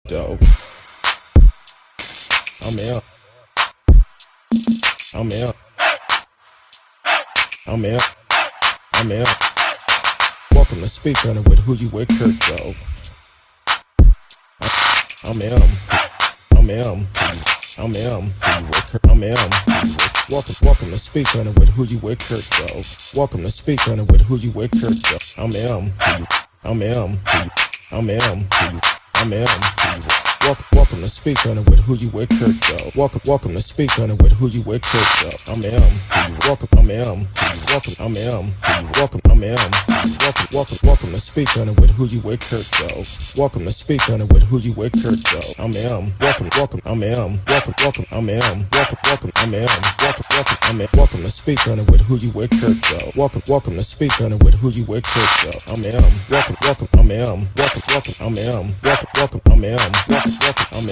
Dope. I'm out. I'm out. I'm out. I'm out. Welcome to Speak On It with Who You With, Kurt, Dope. I'm out. I'm out. I'm out. I'm out. Welcome to Speak On It with Who You With, Kurt, Dope. Welcome to Speak On It with Who You With, Kurt, Dope. I'm out. I'm out. I'm out. I'm out. Welcome to Speak On It with Who You With, Kurt, Dope. Welcome to Speak On It with Who You With, Kurt, Dope. I'm welcome. I'm welcome. I'm welcome. I'm welcome to Speak On It with Who You With, Kurt, Dope. Welcome to Speak On It with Who You With, Kurt, Dope. I'm welcome. I'm welcome. I'm welcome. I'm welcome to Speak On It with Who You With, Kurt, Dope. Welcome to Speak On It with Who You With, Kurt, Dope. I'm welcome. I'm welcome. I'm welcome. I'm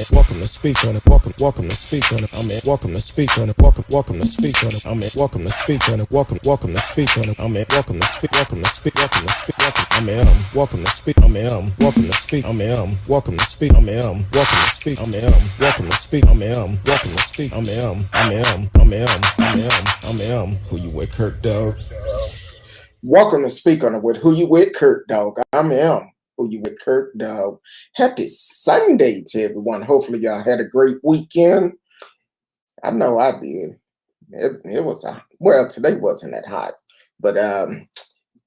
welcome to Speak On It. Welcome to Speak On It. I'm welcome to Speak On It. Welcome to Speak On it. I'm welcome to Speak On It. Welcome to Speak On it. I'm welcome to speak. Welcome to speak. Welcome to speak. I'm welcome to speak. I'm welcome to speak. I'm welcome to speak. I'm welcome to speak. I'm welcome to speak. I'm welcome to speak. I'm Who You With, Kurt, Dog. Welcome to Speak On It with Who You With, Kurt, Dog. I'm Who You With, Kurt, Dog. Happy Sunday to everyone. Hopefully y'all had a great weekend. I know I did. It was well, today wasn't that hot, but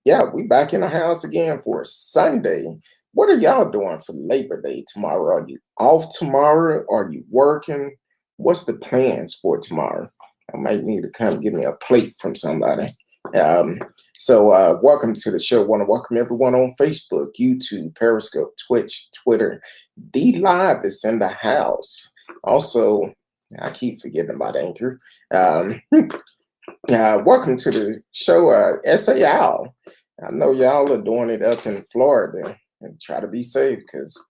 yeah, we back in the house again for Sunday. What are y'all doing for Labor Day tomorrow? Are you off tomorrow? Are you working? What's the plans for tomorrow? I might need to come get me a plate from somebody. So welcome to the show. Want to welcome everyone on Facebook, YouTube, Periscope, Twitch, Twitter. D Live is in the house. Also, I keep forgetting about Anchor. Welcome to the show, SAL. I know y'all are doing it up in Florida, and try to be safe because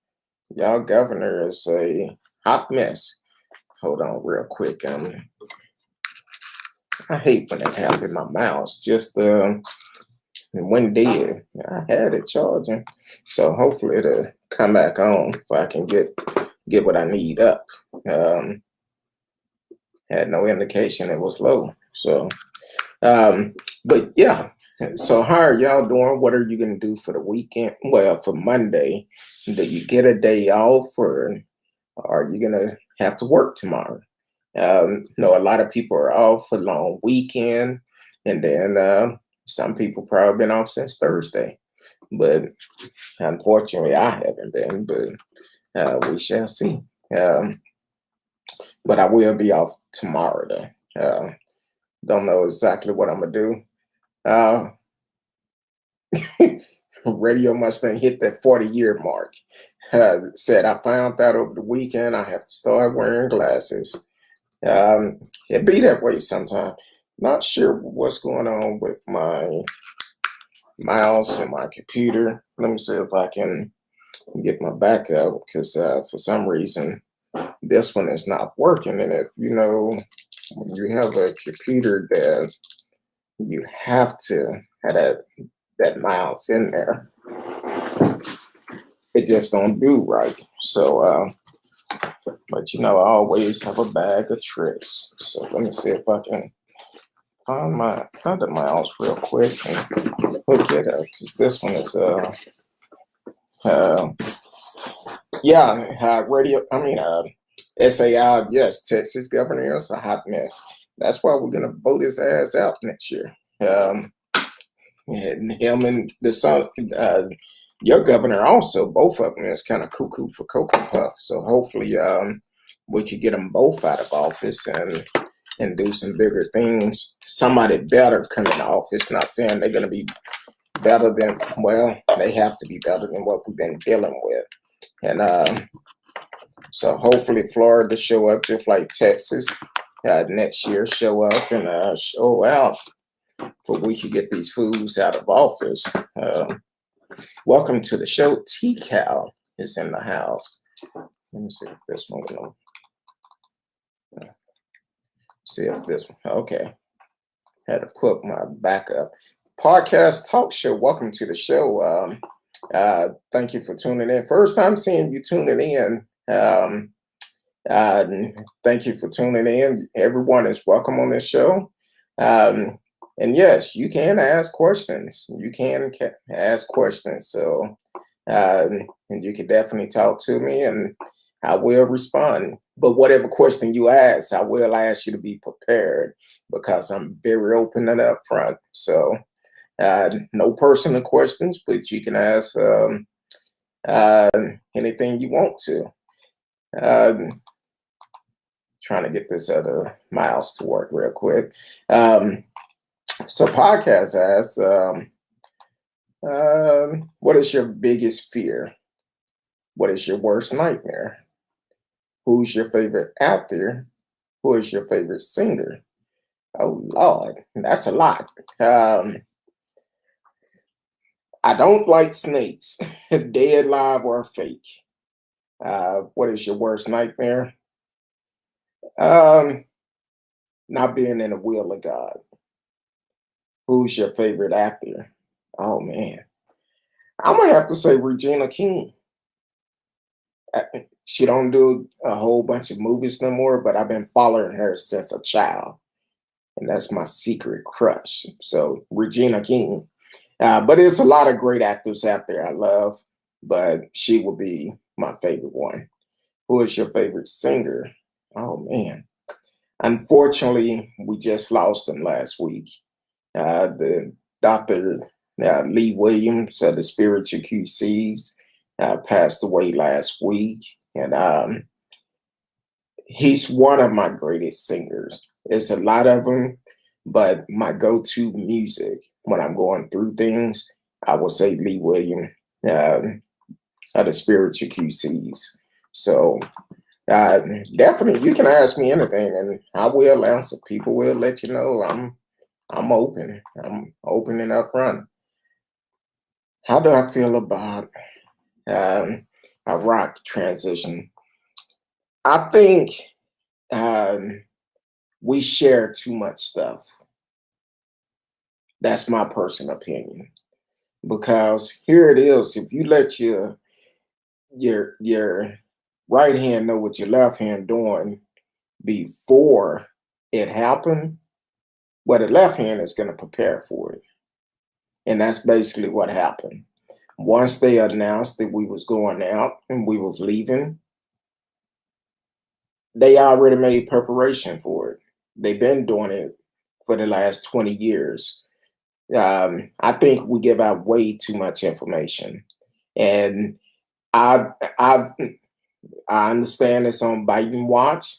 y'all governor is a hot mess. Hold on real quick. I hate when it happens in my mouse. Just when dead, I had it charging, so hopefully it'll come back on if I can get what I need up. Had no indication it was low. So, but yeah. So how are y'all doing? What are you gonna do for the weekend? Well, for Monday, do you get a day off, or are you gonna have to work tomorrow? No, a lot of people are off for a long weekend, and then some people probably been off since Thursday. But unfortunately, I haven't been. But we shall see. But I will be off tomorrow, though. Don't know exactly what I'm gonna do. Radio Mustang hit that 40-year mark. Said I found out over the weekend I have to start wearing glasses. It be that way sometimes. Not sure what's going on with my mouse and my computer. Let me see if I can get my backup, because for some reason this one is not working. And if you know, when you have a computer that you have to have that mouse in there, it just don't do right. So but you know, I always have a bag of tricks. So let me see if I can find the mouse real quick and hook it up, because this one is radio. SAI, yes, Texas governor is a hot mess. That's why we're gonna vote his ass out next year. And him and the son, your governor also, both of them is kind of cuckoo for Cocoa Puff. So hopefully we could get them both out of office and do some bigger things. Somebody better come in office. Not saying they're gonna be better than, well, they have to be better than what we've been dealing with. And so hopefully Florida show up just like Texas next year, show up and show out for we could get these fools out of office. Welcome to the show. T-Cal is in the house. Let me see if this one will see if this one. Okay. Had to put my backup. Podcast talk show. Welcome to the show. Thank you for tuning in. First time seeing you tuning in. Um, Thank you for tuning in. Everyone is welcome on this show. Um, and yes, you can ask questions. You can ask questions. So, and you can definitely talk to me and I will respond. But whatever question you ask, I will ask you to be prepared because I'm very open and upfront. So, no personal questions, but you can ask uh, anything you want to. Um, Trying to get this other mouse to work real quick. So podcast asks, what is your biggest fear? What is your worst nightmare? Who's your favorite actor? Who is your favorite singer? Oh Lord, that's a lot. I don't like snakes, dead, live, or fake. What is your worst nightmare? Um, Not being in the will of God. Who's your favorite actor? Oh man, I'm gonna have to say Regina King. Uh, She don't do a whole bunch of movies no more, but I've been following her since a child, and that's my secret crush. So Regina King. But there's a lot of great actors out there I love, but she will be my favorite one. Who is your favorite singer? Oh man. Unfortunately, we just lost him last week. The Dr. Lee Williams of the Spiritual QCs passed away last week, and he's one of my greatest singers. There's a lot of them, but my go-to music when I'm going through things, I will say Lee Williams of the Spiritual QCs. So uh, definitely, you can ask me anything, and I will answer. People will let you know I'm open. I'm open and upfront. How do I feel about a rock transition? I think um, we share too much stuff. That's my personal opinion. Because here it is, if you let your right hand know what your left hand doing before it happened, well, the left hand is going to prepare for it, and that's basically what happened. Once they announced that we was going out and we was leaving, they already made preparation for it. They've been doing it for the last 20 years. I think we give out way too much information, and I I I understand it's on Biden watch,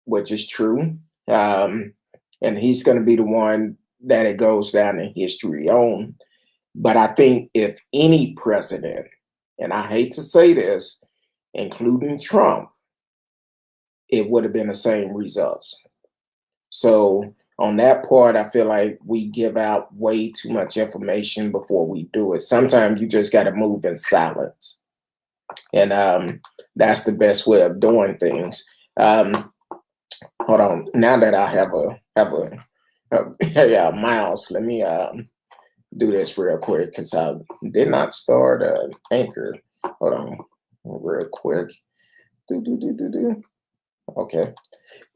which is true, and he's going to be the one that it goes down in history on. But I think if any president, and I hate to say this, including Trump, it would have been the same results. So on that part, I feel like we give out way too much information before we do it. Sometimes you just got to move in silence, and that's the best way of doing things. Hold on. Now that I have a mouse, let me do this real quick because I did not start Anchor. Hold on, real quick. Do. Okay.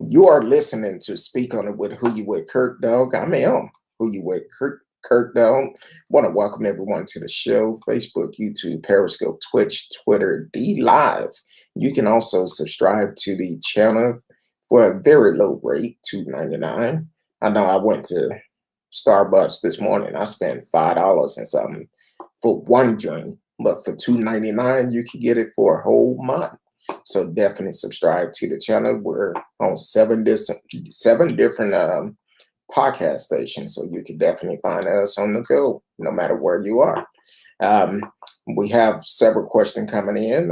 You are listening to Speak On It with Who You With Kirk Dog. I'm Who You With Kirk Dog. Want to welcome everyone to the show. Facebook, YouTube, Periscope, Twitch, Twitter, D Live. You can also subscribe to the channel for a very low rate, $2.99. I know I went to Starbucks this morning. I spent $5 and something for one drink, but for $2.99, you can get it for a whole month. So definitely subscribe to the channel. We're on seven different podcast stations, so you can definitely find us on the go, no matter where you are. We have several questions coming in.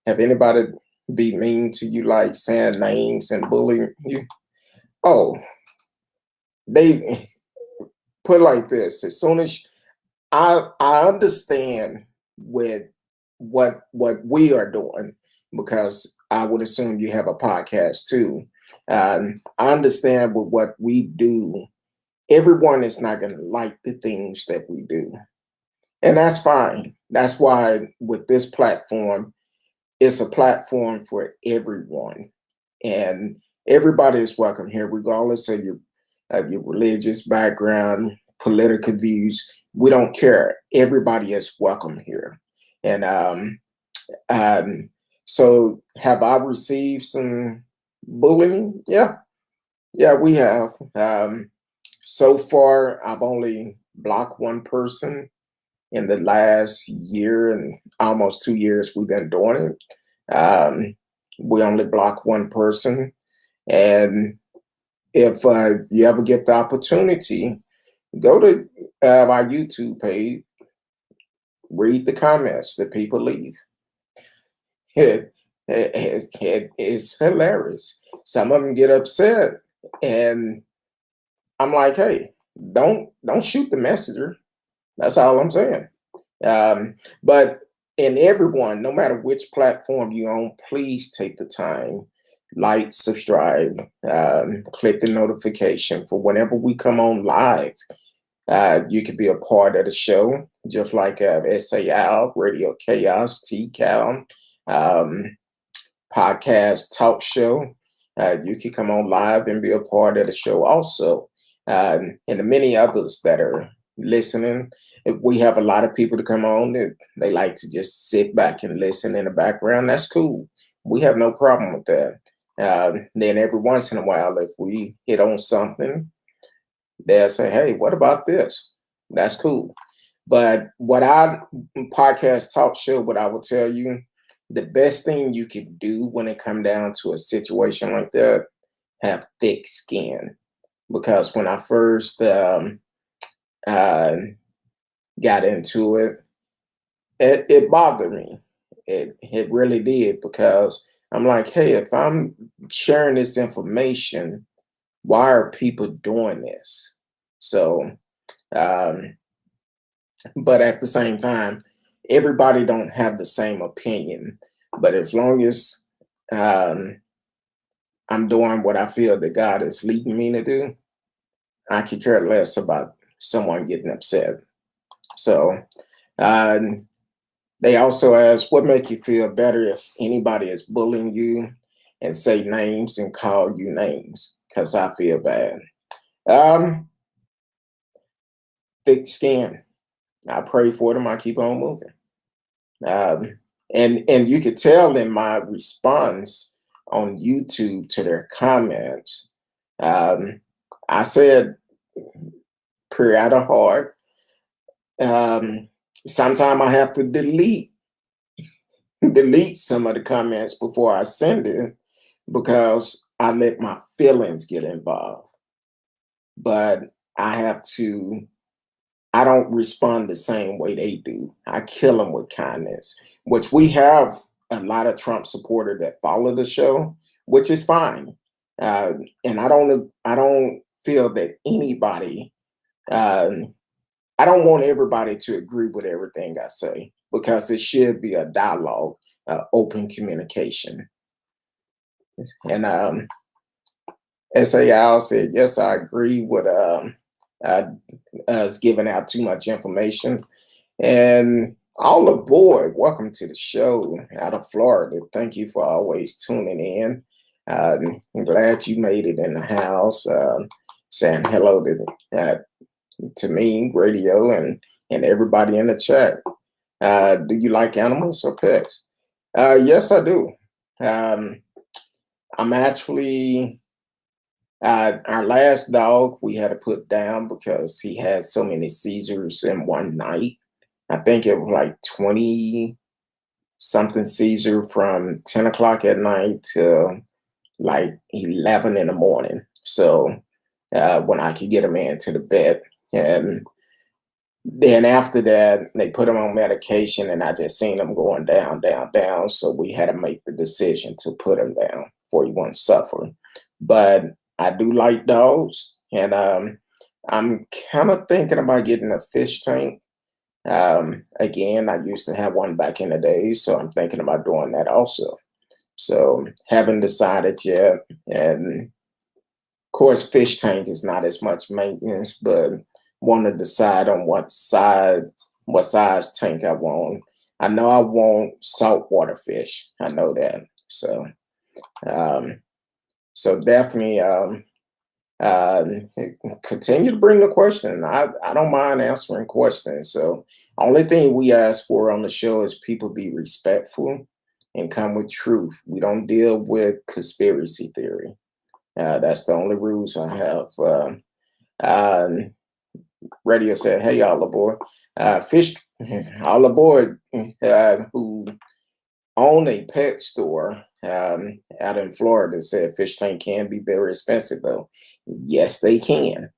Have anybody be mean to you, like saying names and bullying you? Oh, they put it like this. As soon as I understand with what we are doing, because I would assume you have a podcast too. I understand with what we do, everyone is not going to like the things that we do, and that's fine. That's why with this platform, it's a platform for everyone, and everybody is welcome here, regardless of your religious background, political views. We don't care. Everybody is welcome here, and um, so have I received some bullying? Yeah, yeah, we have. So far, I've only blocked one person in the last year and almost 2 years we've been doing it. We only block one person. And if you ever get the opportunity, go to our YouTube page, read the comments that people leave. It's hilarious. Some of them get upset, and I'm like, hey, don't shoot the messenger. That's all I'm saying. But in everyone, no matter which platform you own, please take the time, like, subscribe, click the notification for whenever we come on live. You could be a part of the show, just like SAL, Radio Chaos, TCal, um, podcast talk show. You can come on live and be a part of the show also. And the many others that are listening. We have a lot of people to come on that they like to just sit back and listen in the background. That's cool. We have no problem with that. Then every once in a while, if we hit on something, they'll say, hey, what about this? That's cool. But what I podcast talk show, what I will tell you, the best thing you could do when it come down to a situation like that, have thick skin. Because when I first uh, got into it, it bothered me. It really did, because I'm like, hey, if I'm sharing this information, why are people doing this? So, um, but at the same time, everybody don't have the same opinion. But as long as um, I'm doing what I feel that God is leading me to do, I could care less about someone getting upset. So uh, they also ask, what make you feel better if anybody is bullying you and say names and call you names? Because I feel bad. Um, Thick skin. I pray for them. I keep on moving. Um, and you could tell in my response on YouTube to their comments, um, I said, pray out of heart. Sometimes I have to delete some of the comments before I send it, because I let my feelings get involved. But I don't respond the same way they do. I kill them with kindness, which we have a lot of Trump supporters that follow the show, which is fine. And I don't feel that anybody, I don't want everybody to agree with everything I say, because it should be a dialogue, open communication. And SAL said, yes, I agree with uh, us giving out too much information. And all aboard, welcome to the show out of Florida. Thank you for always tuning in. I'm glad you made it in the house. Saying hello to me, radio, and everybody in the chat. Do you like animals or pets? Yes, I do. Um, I'm actually our last dog we had to put down because he had so many seizures in one night. I think it was like 20 something seizure from 10 o'clock at night to like 11 in the morning. So when I could get him into the vet, and then after that, they put him on medication, and I just seen him going down, down, down. So we had to make the decision to put him down before he wouldn't suffer. But I do like dogs, and I'm kind of thinking about getting a fish tank. Again, I used to have one back in the days, so I'm thinking about doing that also. So haven't decided yet. And of course, fish tank is not as much maintenance, but want to decide on what size tank I want. I know I want saltwater fish. I know that. Um, so definitely uh, continue to bring the question. I don't mind answering questions. So only thing we ask for on the show is people be respectful and come with truth. We don't deal with conspiracy theory. That's the only rules I have. Um, Radio said, "Hey, all aboard! Fish, all aboard! Who own a pet store out in Florida said fish tank can be very expensive, though. Yes, they can.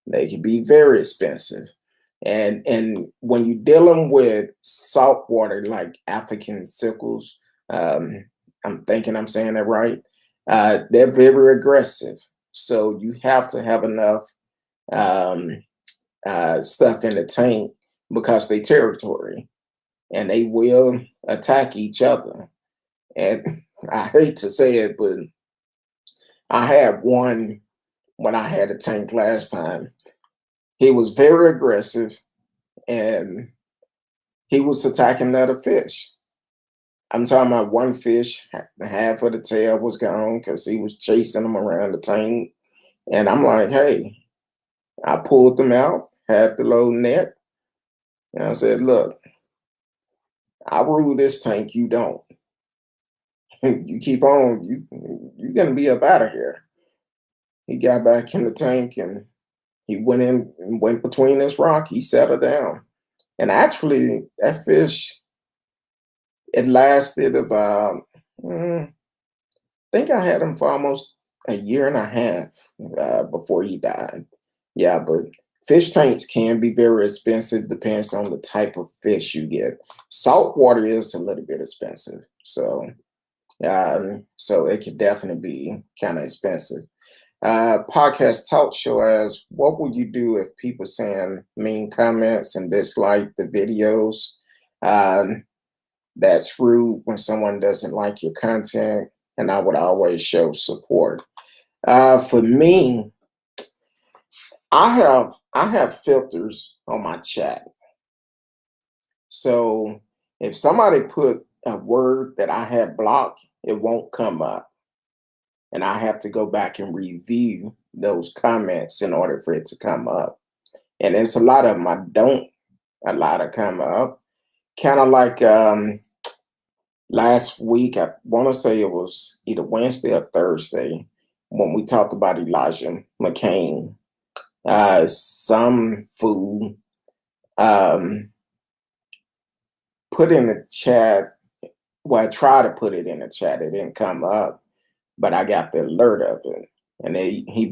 They can be very expensive. And when you're dealing with salt water like African sickles, um, I'm thinking I'm saying that right. They're very aggressive. So you have to have enough um, stuff in the tank because they territory and they will attack each other. And I hate to say it, but I had one when I had a tank last time. He was very aggressive and he was attacking other fish. I'm talking about one fish, half of the tail was gone because he was chasing them around the tank. And I'm like, hey, I pulled them out, had the little net, and I said, look, I rule this tank, you don't. You keep on, you're gonna be up out of here. He got back in the tank and he went in and went between this rock. He settled down. And actually, that fish, it lasted about, I think I had him for almost a year and a half before he died. Yeah, but fish tanks can be very expensive, depends on the type of fish you get. Salt water is a little bit expensive. So it could definitely be kind of expensive. Podcast talk show as what would you do if people saying mean comments and dislike the videos? Um, that's rude when someone doesn't like your content, and I would always show support. For me, I have filters on my chat. So if somebody put a word that I have blocked, it won't come up. And I have to go back and review those comments in order for it to come up. And it's a lot of them I don't allow to come up. Kind of like last week, I want to say it was either Wednesday or Thursday when we talked about Elijah McCain. Some fool um, put in the chat. Well, I tried to put it in the chat. It didn't come up, but I got the alert of it, and they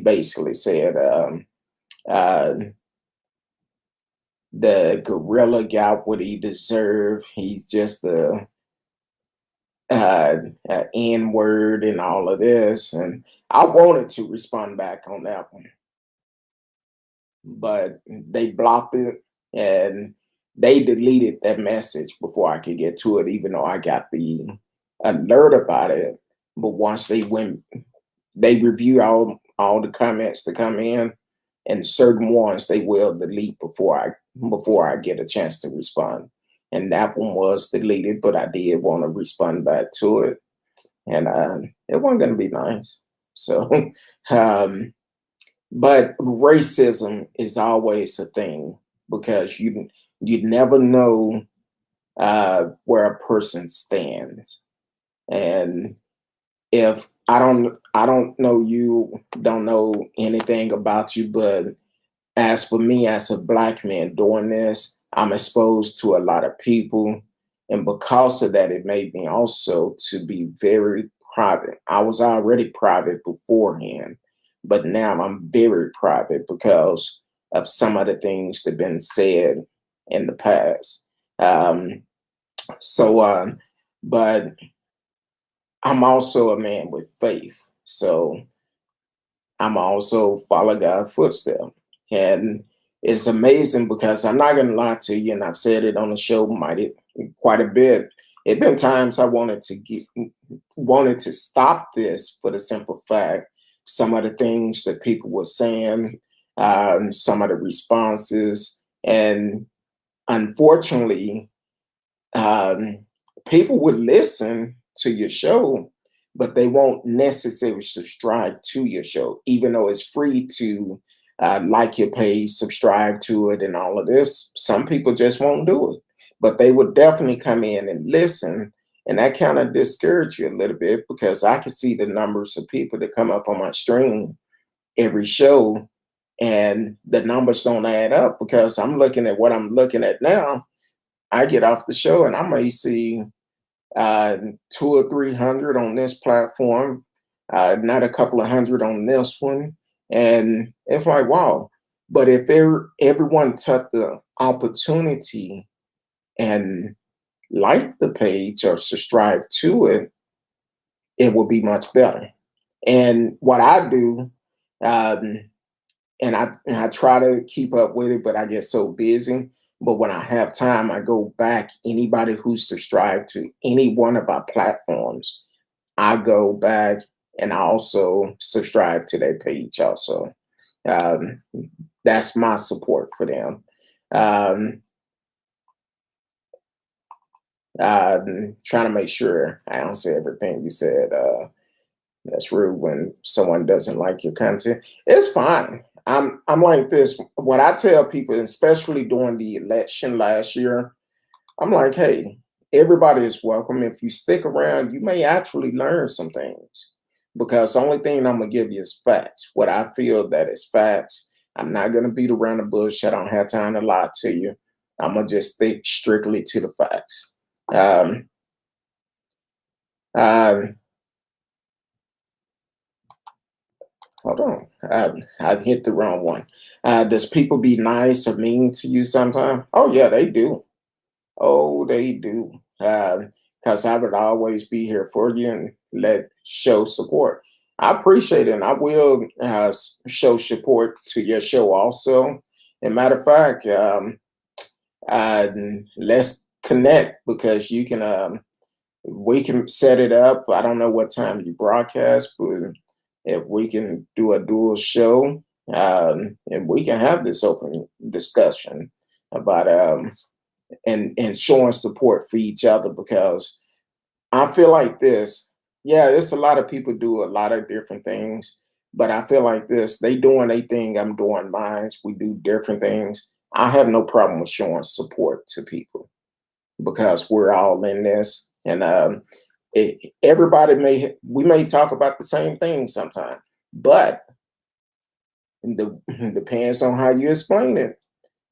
basically said uh, the gorilla got what he deserved. He's just the uh, N word and all of this, and I wanted to respond back on that one, but they blocked it and they deleted that message before I could get to it, even though I got the alert about it. But once they review all the comments that come in, and certain ones they will delete before I get a chance to respond. And that one was deleted, but I did want to respond back to it, and it wasn't going to be nice. So, um, but racism is always a thing because you never know where a person stands, and if I don't know you, don't know anything about you, but as for me as a black man doing this, I'm exposed to a lot of people. And because of that, it made me also to be very private. I was already private beforehand, but now I'm very private because of some of the things that have been said in the past. Um, so, but I'm also a man with faith. So I'm also follow God's footsteps. And it's amazing because I'm not gonna lie to you, and I've said it on the show quite a bit. It been times I wanted to stop this for the simple fact some of the things that people were saying, some of the responses, and unfortunately, um, people would listen to your show, but they won't necessarily subscribe to your show, even though it's free to like your page, subscribe to it, and all of this. Some people just won't do it, but they would definitely come in and listen. And that kind of discouraged you a little bit because I can see the numbers of people that come up on my stream every show, and the numbers don't add up because I'm looking at what I'm looking at now. I get off the show and I may see uh, 200 or 300 on this platform, not a couple of hundred on this one. And it's like, wow. But if everyone took the opportunity and like the page or subscribe to it, it would be much better. And what I do, um, and I try to keep up with it, but I get so busy. But when I have time, I go back. Anybody who's subscribed to any one of our platforms, I go back and I also subscribe to their page. Also, um, that's my support for them. Um, Trying to make sure I answer everything you said. That's rude when someone doesn't like your content. It's fine. I'm like this. What I tell people, especially during the election last year, I'm like, hey, everybody is welcome. If you stick around, you may actually learn some things. Because the only thing I'm gonna give you is facts. What I feel that is facts. I'm not gonna beat around the bush. I don't have time to lie to you. I'm gonna just stick strictly to the facts. Um, um, Hold on. I hit the wrong one. Does people be nice or mean to you sometimes? Oh, yeah, they do. Oh, they do. Because I would always be here for you and let show support. I appreciate it. And I will show support to your show also. And matter of fact, uh, let's connect because you can. We can set it up. I don't know what time you broadcast, but if we can do a dual show, and we can have this open discussion about and showing support for each other because I feel like this. Yeah, it's a lot of people do a lot of different things, but I feel like this. They doing a thing, I'm doing mine. We do different things. I have no problem with showing support to people because we're all in this. And everybody we may talk about the same thing sometimes, but the depends on how you explain it.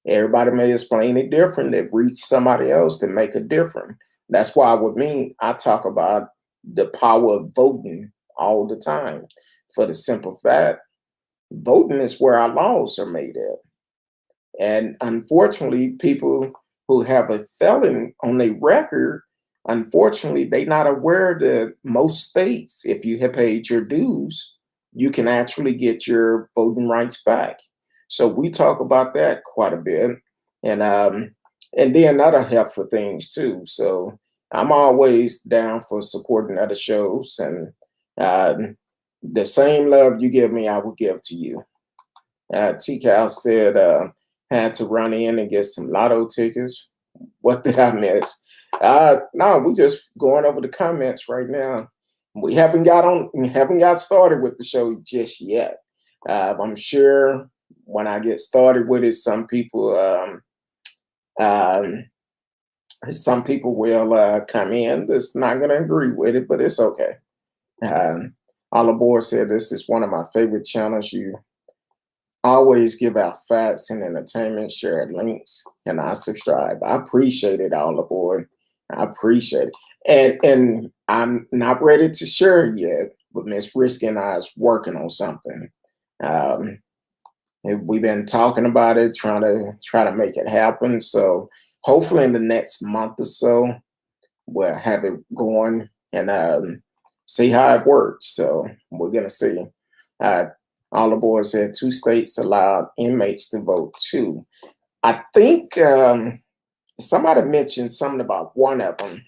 Everybody may explain it different that reach somebody else that make a difference. That's why with me, I talk about the power of voting all the time for the simple fact voting is where our laws are made at. And unfortunately, people who have a felon on their record, unfortunately, they're not aware that most states, if you have paid your dues, you can actually get your voting rights back. So we talk about that quite a bit, and then other helpful things too. So I'm always down for supporting other shows, and the same love you give me, I will give to you. T-Cal said, had to run in and get some lotto tickets. What did I miss? No, we just going over the comments right now. We haven't got started with the show just yet. I'm sure when I get started with it, um, some people will come in that's not going to agree with it, but it's okay. Um, Alabor said this is one of my favorite channels. You always give out facts and entertainment, shared links, and I subscribe. I appreciate it all aboard. I appreciate it. And I'm not ready to share it yet, but Miss Risky and I is working on something. Um, and we've been talking about it, try to make it happen. So hopefully in the next month or so, we'll have it going and see how it works. So we're gonna see. Uh, all the boys said 2 states allowed inmates to vote too. I think somebody mentioned something about one of them.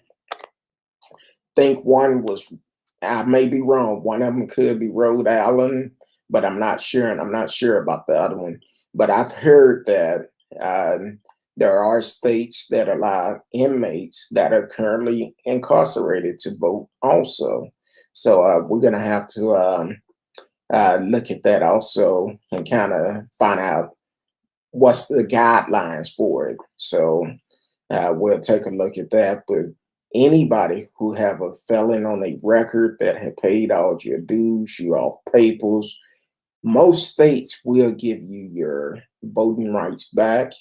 Think one was, I may be wrong. One of them could be Rhode Island, but I'm not sure, and I'm not sure about the other one. But I've heard that There are states that allow inmates that are currently incarcerated to vote also. So we're going to have to look at that also and kind of find out what's the guidelines for it. So we'll take a look at that. But anybody who have a felon on a record that had paid all your dues, you off papers, most states will give you your voting rights back.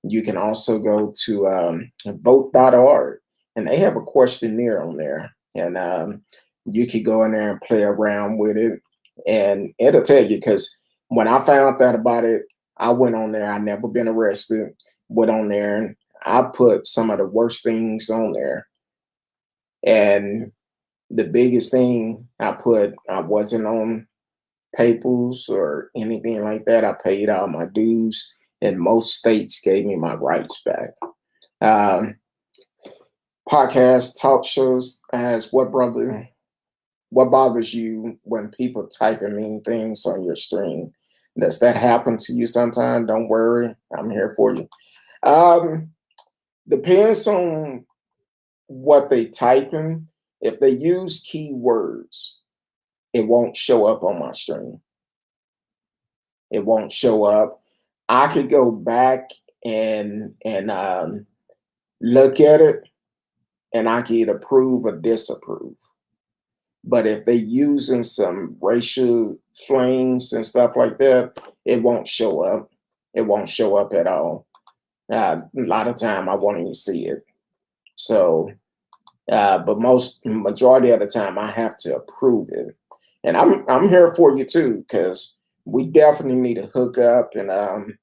You can also go to vote.org, and they have a questionnaire on there. And you could go in there and play around with it, and it'll tell you. Because when I found out about it, I went on there. I never been arrested. Went on there, and I put some of the worst things on there. And the biggest thing I put, I wasn't on papers or anything like that. I paid all my dues, and most states gave me my rights back. Um, Podcasts, talk shows, as what bothers you when people type and mean things on your stream? Does that happen to you sometime? Don't worry, I'm here for you. Um, Depends on what they type in. If they use keywords, it won't show up on my stream. It won't show up. I could go back and look at it, and I could approve or disapprove. But if they using some racial slangs and stuff like that, it won't show up. It won't show up at all. A lot of time I won't even see it. So, but most majority of the time I have to approve it, and I'm here for you too, because we definitely need to hook up and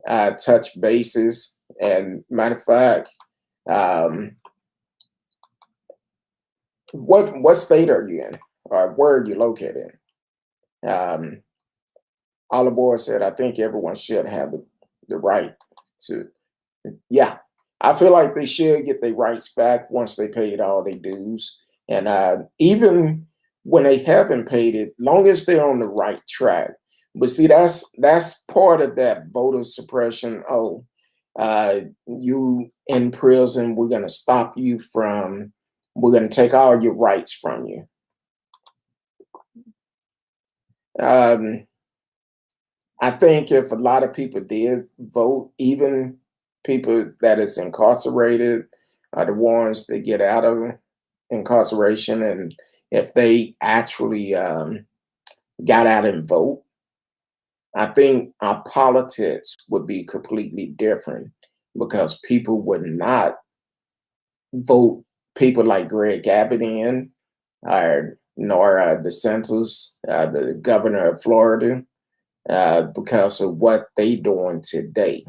uh, touch bases. And matter of fact, um, what state are you in, or where are you located? Um, Olive Oil said, "I think everyone should have the right to." Yeah, I feel like they should get their rights back once they paid all their dues, and even when they haven't paid it, long as they're on the right track. But see, that's part of that voter suppression. Oh, you in prison, we're going to stop you from, we're going to take all your rights from you. Um, I think if a lot of people did vote, even people that is incarcerated are the ones that get out of incarceration, and if they actually got out and vote, I think our politics would be completely different, because people would not vote people like Greg Abbott in, or nor DeSantis, the governor of Florida, because of what they doing today.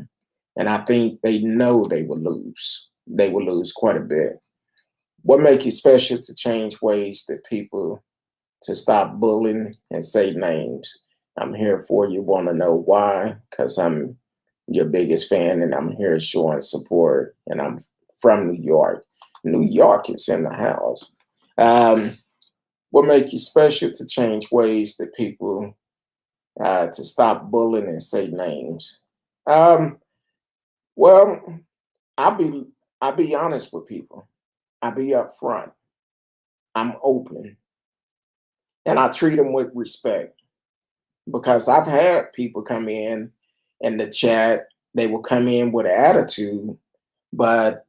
And I think they know they will lose. They will lose quite a bit. What make you special to change ways that people to stop bullying and say names? I'm here for you. Want to know why? Because I'm your biggest fan, and I'm here showing support. And I'm from New York. New York is in the house. Um, what make you special to change ways that people to stop bullying and say names? Um, well, I'll be I'll be honest with people. I'll be upfront. I'm open, and I treat them with respect, because I've had people come in the chat. They will come in with an attitude, but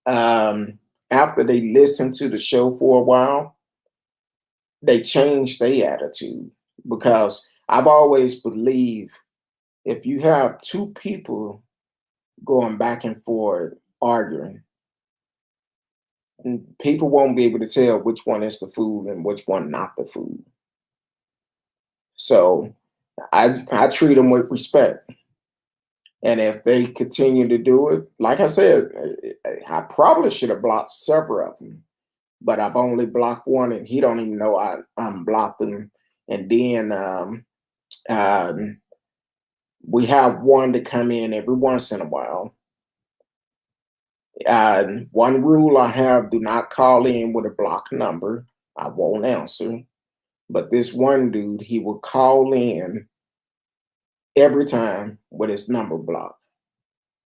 um, after they listen to the show for a while, they change their attitude, because I've always believed if you have two people going back and forth arguing, people won't be able to tell which one is the food and which one not the food. So I treat them with respect, and if they continue to do it, like I said, I probably should have blocked several of them, but I've only blocked one, and he don't even know I'm blocked him. And then um, we have one to come in every once in a while. One rule I have: do not call in with a blocked number. I won't answer. But this one dude, he would call in every time with his number blocked,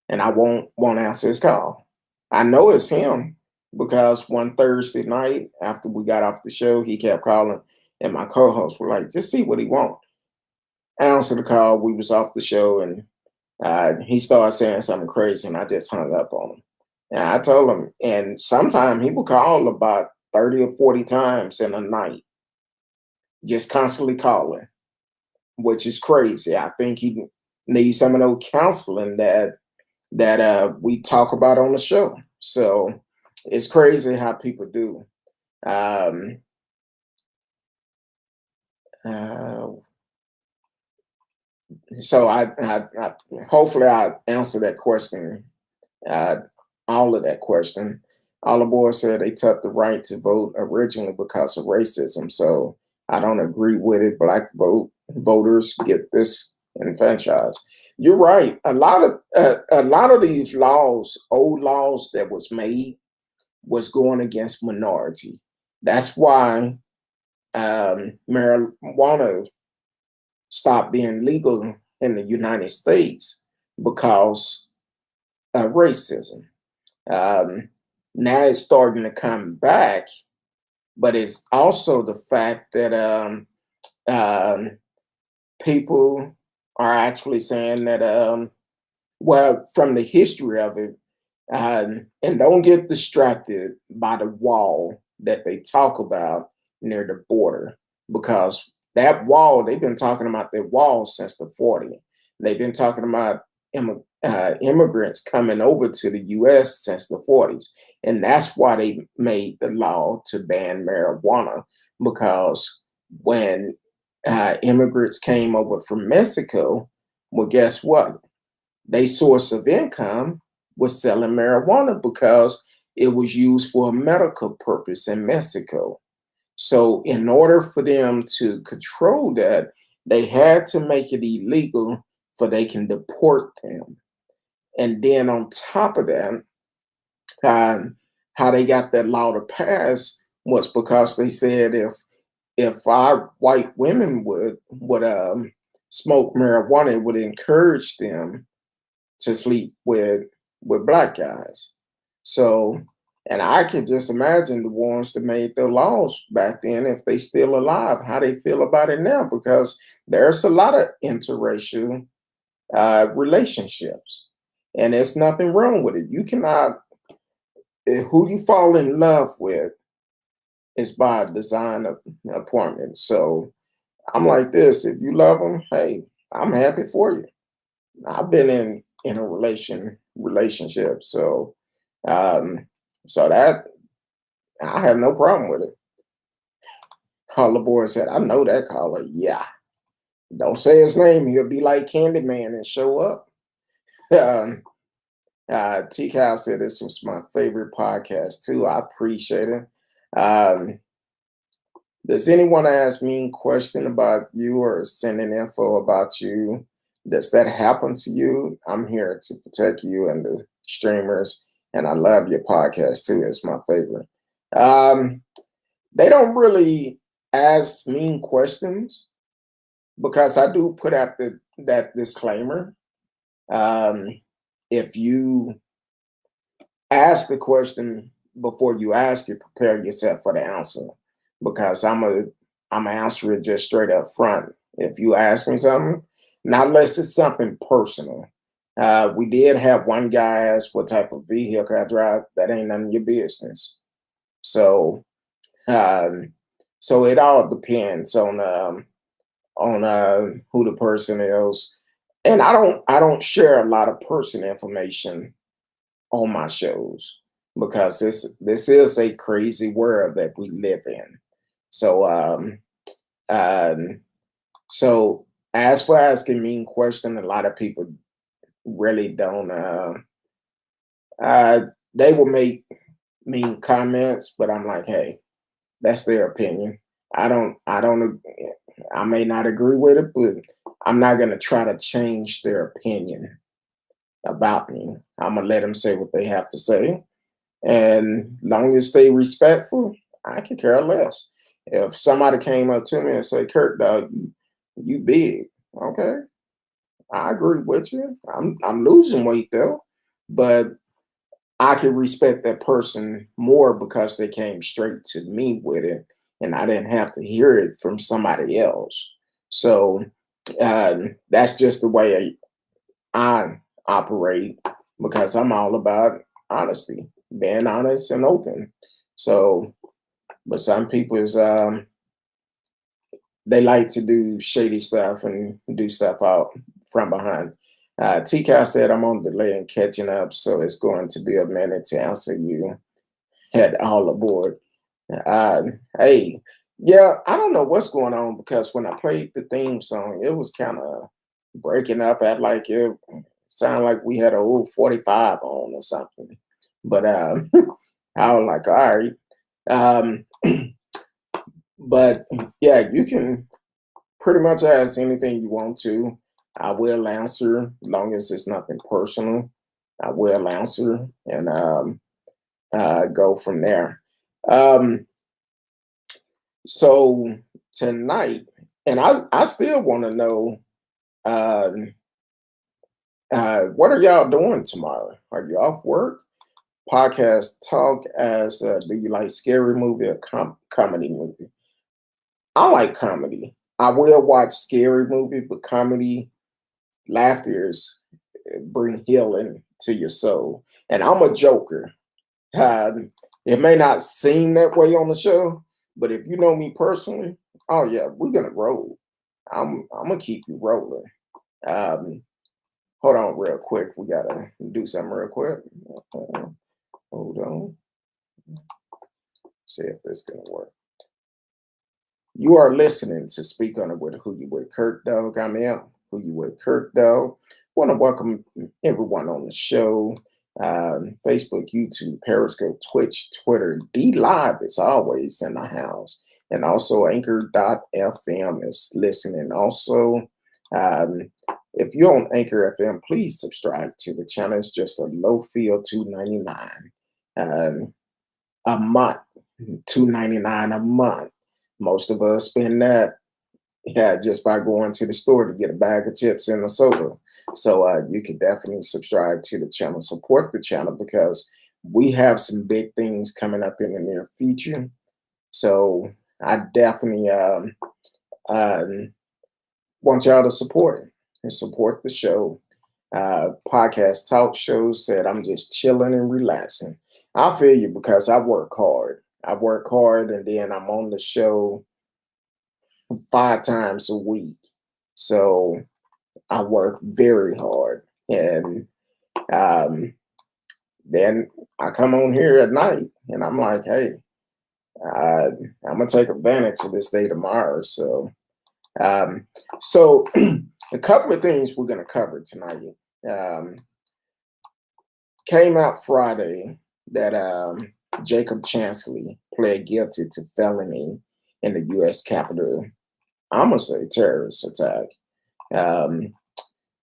and I won't answer his call. I know it's him because one Thursday night after we got off the show, he kept calling, and my co-hosts were like, "Just see what he want." I answered the call. We was off the show, and he started saying something crazy, and I just hung up on him. And I told him, and sometimes he would call about 30 or 40 times in a night, just constantly calling, which is crazy. I think he needs some of those counseling that we talk about on the show. So it's crazy how people do. Um, uh, so I hopefully I answer that question, uh, all of that question. All the boys said they took the right to vote originally because of racism. So I don't agree with it. Black voters get disenfranchised. You're right. A lot of these laws, old laws that was made, was going against minority. That's why marijuana stopped being legal in the United States because of racism. Um, Now it's starting to come back, but it's also the fact that um, people are actually saying that, well, from the history of it, and don't get distracted by the wall that they talk about near the border, because that wall, they've been talking about that wall since the 40s. They've been talking about immigrants coming over to the US since the 40s. And that's why they made the law to ban marijuana, because when immigrants came over from Mexico, well, guess what? Their source of income was selling marijuana because it was used for a medical purpose in Mexico. So, in order for them to control that, they had to make it illegal for they can deport them. And then on top of that, how they got that law to pass was because they said if our white women would smoke marijuana, it would encourage them to sleep with black guys. So, and I can just imagine the ones that made the laws back then, if they still alive, how they feel about it now, because there's a lot of interracial relationships, and there's nothing wrong with it. You cannot, who you fall in love with is by design of appointment. So I'm like this: if you love them, hey, I'm happy for you. I've been in a relationship, so um, so that I have no problem with it. All the boys said, "I know that caller." Yeah, don't say his name; he'll be like Candyman and show up. Um, T. Cal said this was my favorite podcast too. I appreciate it. Um, does anyone ask me a question about you or send an info about you? Does that happen to you? I'm here to protect you and the streamers, and I love your podcast too. It's my favorite. Um, they don't really ask mean questions because I do put out that disclaimer. Um, if you ask the question before you ask it, prepare yourself for the answer, because I'm gonna answer it just straight up front. If you ask me something, not unless it's something personal. We did have one guy ask what type of vehicle I drive. That ain't none of your business. So, um, so it all depends on who the person is, and I don't share a lot of personal information on my shows, because this is a crazy world that we live in. So um so as for asking mean question, a lot of people really don't uh they will make mean comments, but I'm like, hey, that's their opinion. I don't I may not agree with it, but I'm not gonna try to change their opinion about me. I'm gonna let them say what they have to say. And long as they respectful, I can care less. If somebody came up to me and said, Kurt, dog, you big, okay? I agree with you. I'm losing weight though, but I could respect that person more because they came straight to me with it, and I didn't have to hear it from somebody else. So that's just the way I operate because I'm all about honesty, being honest and open. So, but some people is they like to do shady stuff and do stuff out from behind. TK said I'm on delay and catching up, so it's going to be a minute to answer you at all aboard. Uh, hey, yeah, I don't know what's going on because when I played the theme song, it was kind of breaking up at like it sounded like we had a old 45 on or something. But I was like, all right. Um, but yeah, you can pretty much ask anything you want to. I will answer, as long as it's nothing personal. I will answer and go from there. Um, so tonight, and I still want to know um, what are y'all doing tomorrow? Are you off work? Podcast talk as do you like scary movie or comedy movie? I like comedy. I will watch scary movie, but comedy laughter is bring healing to your soul. And I'm a joker. It may not seem that way on the show, but if you know me personally, oh yeah, we're gonna roll. I'm gonna keep you rolling. Um, hold on, real quick. We gotta do something real quick. Uh, hold on. See if this gonna work. You are listening to Speak On It with Who You With Kurt Dog. I'm M. Who You With Kurt Dog. Want to welcome everyone on the show. Facebook, YouTube, Periscope, Twitch, Twitter. D Live is always in the house. And also Anchor.fm is listening. Also, um, if you're on Anchor FM, please subscribe to the channel. It's just a low fee of $2.99 a month. $2.99 a month. Most of us spend that, yeah, just by going to the store to get a bag of chips and a soda. So you can definitely subscribe to the channel, support the channel because we have some big things coming up in the near future. So I definitely um, want y'all to support it and support the show. Podcast talk shows said I'm just chilling and relaxing. I feel you because I work hard. I work hard and then I'm on the show 5 times a week. So I work very hard. And um, then I come on here at night and I'm like, hey, I'm going to take advantage of this day tomorrow. Um, so a couple of things we're going to cover tonight. Um, came out Friday that Jacob Chansley pled guilty to felony in the U.S. Capitol. I'm going to say terrorist attack. Um,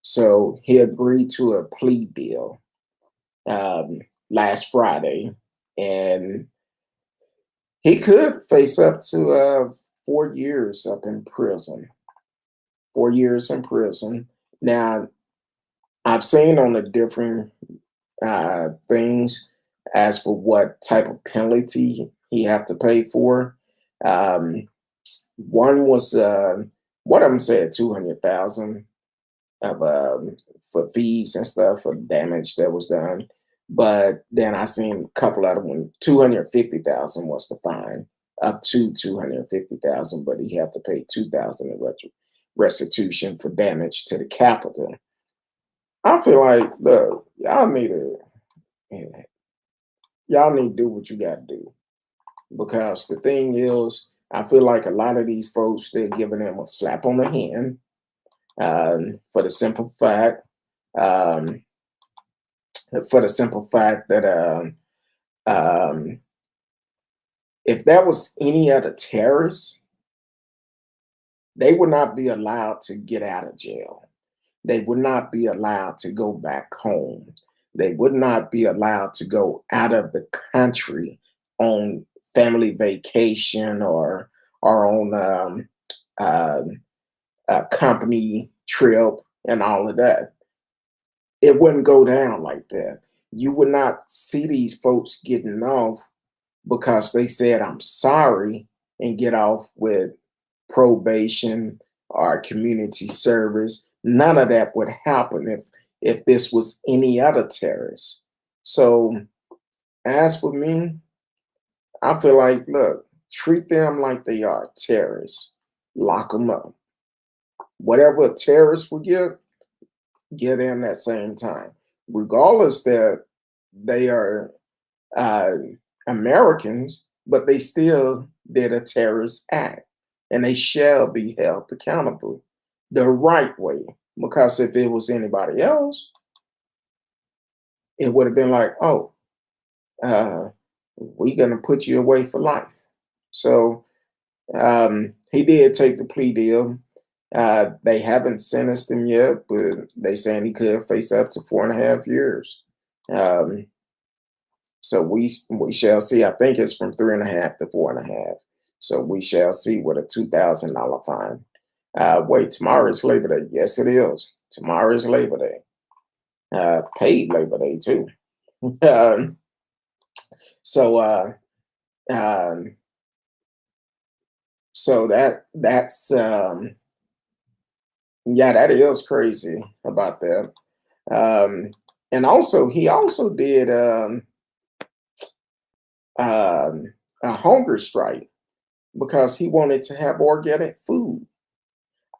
so he agreed to a plea deal last Friday, and he could face up to 4 years up in prison. 4 years in prison. Now, I've seen on the different things as for what type of penalty he have to pay for. Um, one was one of them said 200,000 of for fees and stuff for damage that was done. But then I seen a couple other one. 250,000 was the fine, up to 250,000, but he had to pay 2,000 in restitution for damage to the Capitol. I feel like, look, y'all need to do what you got to do because the thing is, I feel like a lot of these folks they're giving them a slap on the hand for the simple fact um, that um, if that was any other terrorist, they would not be allowed to get out of jail. They would not be allowed to go back home. They would not be allowed to go out of the country on family vacation or on a company trip and all of that. It wouldn't go down like that. You would not see these folks getting off because they said, I'm sorry, and get off with probation or community service. None of that would happen if this was any other terrorist. So as for me, I feel like, look, treat them like they are terrorists. Lock them up. Whatever a terrorist will get in that same time, regardless that they are uh, Americans, but they still did a terrorist act, and they shall be held accountable the right way. Because if it was anybody else, it would have been like, oh, we're going to put you away for life. So he did take the plea deal. They haven't sentenced him yet, but they saying he could face up to 4.5 years. Um, so we shall see. I think it's from 3.5 to 4.5. So we shall see with a $2,000 fine. Wait, tomorrow is Labor Day. Yes, it is. Tomorrow is Labor Day. Paid Labor Day too. Um, so um, so that's yeah, that is crazy about that. Um, and also, he also did a hunger strike because he wanted to have organic food.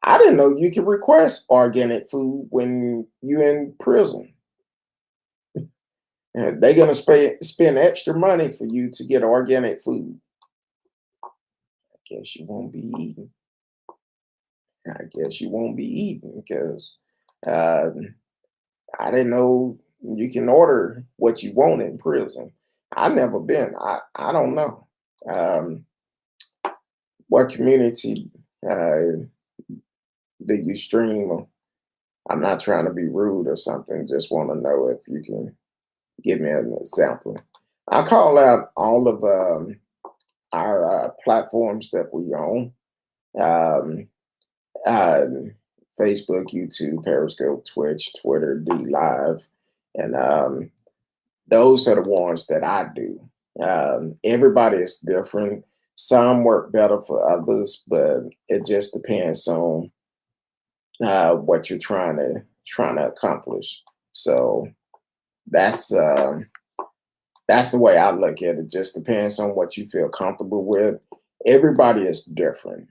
I didn't know you could request organic food when you're in prison. They're gonna spend extra money for you to get organic food. I guess you won't be eating. I guess you won't be eating because uh, I didn't know you can order what you want in prison. I've never been. I don't know. Um, what community uh, did you stream? I'm not trying to be rude or something. Just want to know if you can give me an example. I call out all of our platforms that we own. Um, uh, Facebook, YouTube, Periscope, Twitch, Twitter, D Live, and those are the ones that I do. Everybody is different. Some work better for others, but it just depends on what you're trying to accomplish. So that's that's the way I look at it. Just depends on what you feel comfortable with. Everybody is different.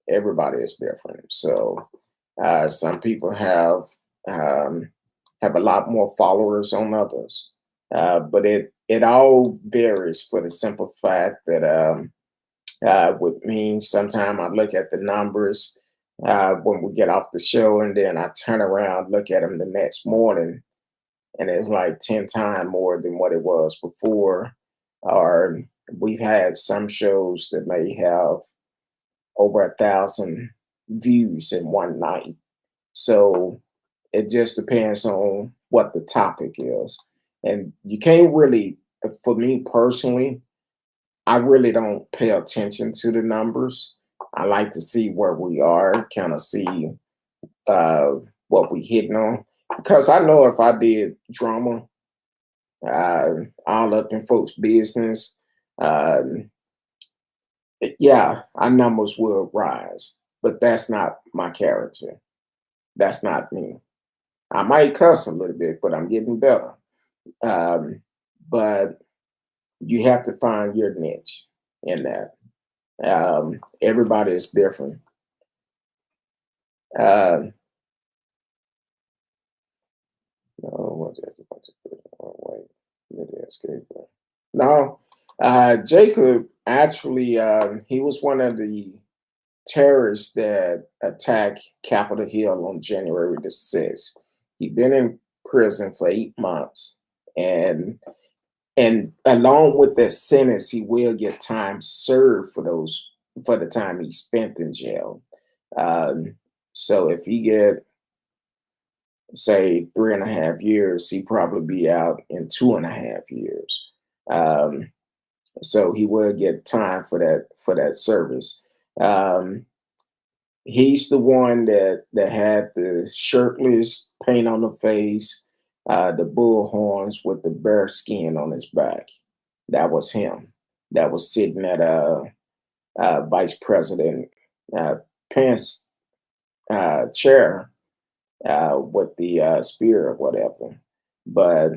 Everybody is different. So some people have a lot more followers on others, but it all varies for the simple fact that with me, sometimes I look at the numbers when we get off the show, and then I turn around, look at them the next morning, and it's like 10 times more than what it was before. Or we've had some shows that may have over 1,000 views in one night. So it just depends on what the topic is. And you can't really, for me personally, I really don't pay attention to the numbers. I like to see where we are, kind of see uh, what we hitting on. Because I know if I did drama, all up in folks' business, uh, yeah, our numbers will rise. But that's not my character. That's not me. I might cuss a little bit, but I'm getting better. Um, but you have to find your niche in that. Everybody is different. Uh, no, what's it? Oh, wait, maybe escape. No, Jacob actually, he was one of the terrorists that attacked Capitol Hill on January the 6th. He'd been in prison for 8 months, and along with that sentence, he will get time served for the time he spent in jail. Um, so if he get say 3.5 years, he probably be out in 2.5 years. Um, so he will get time for that service. Um, He's the one that had the shirtless paint on the face, the bull horns with the bear skin on his back. That was him. That was sitting at Vice President uh, Pence chair with the spear or whatever. But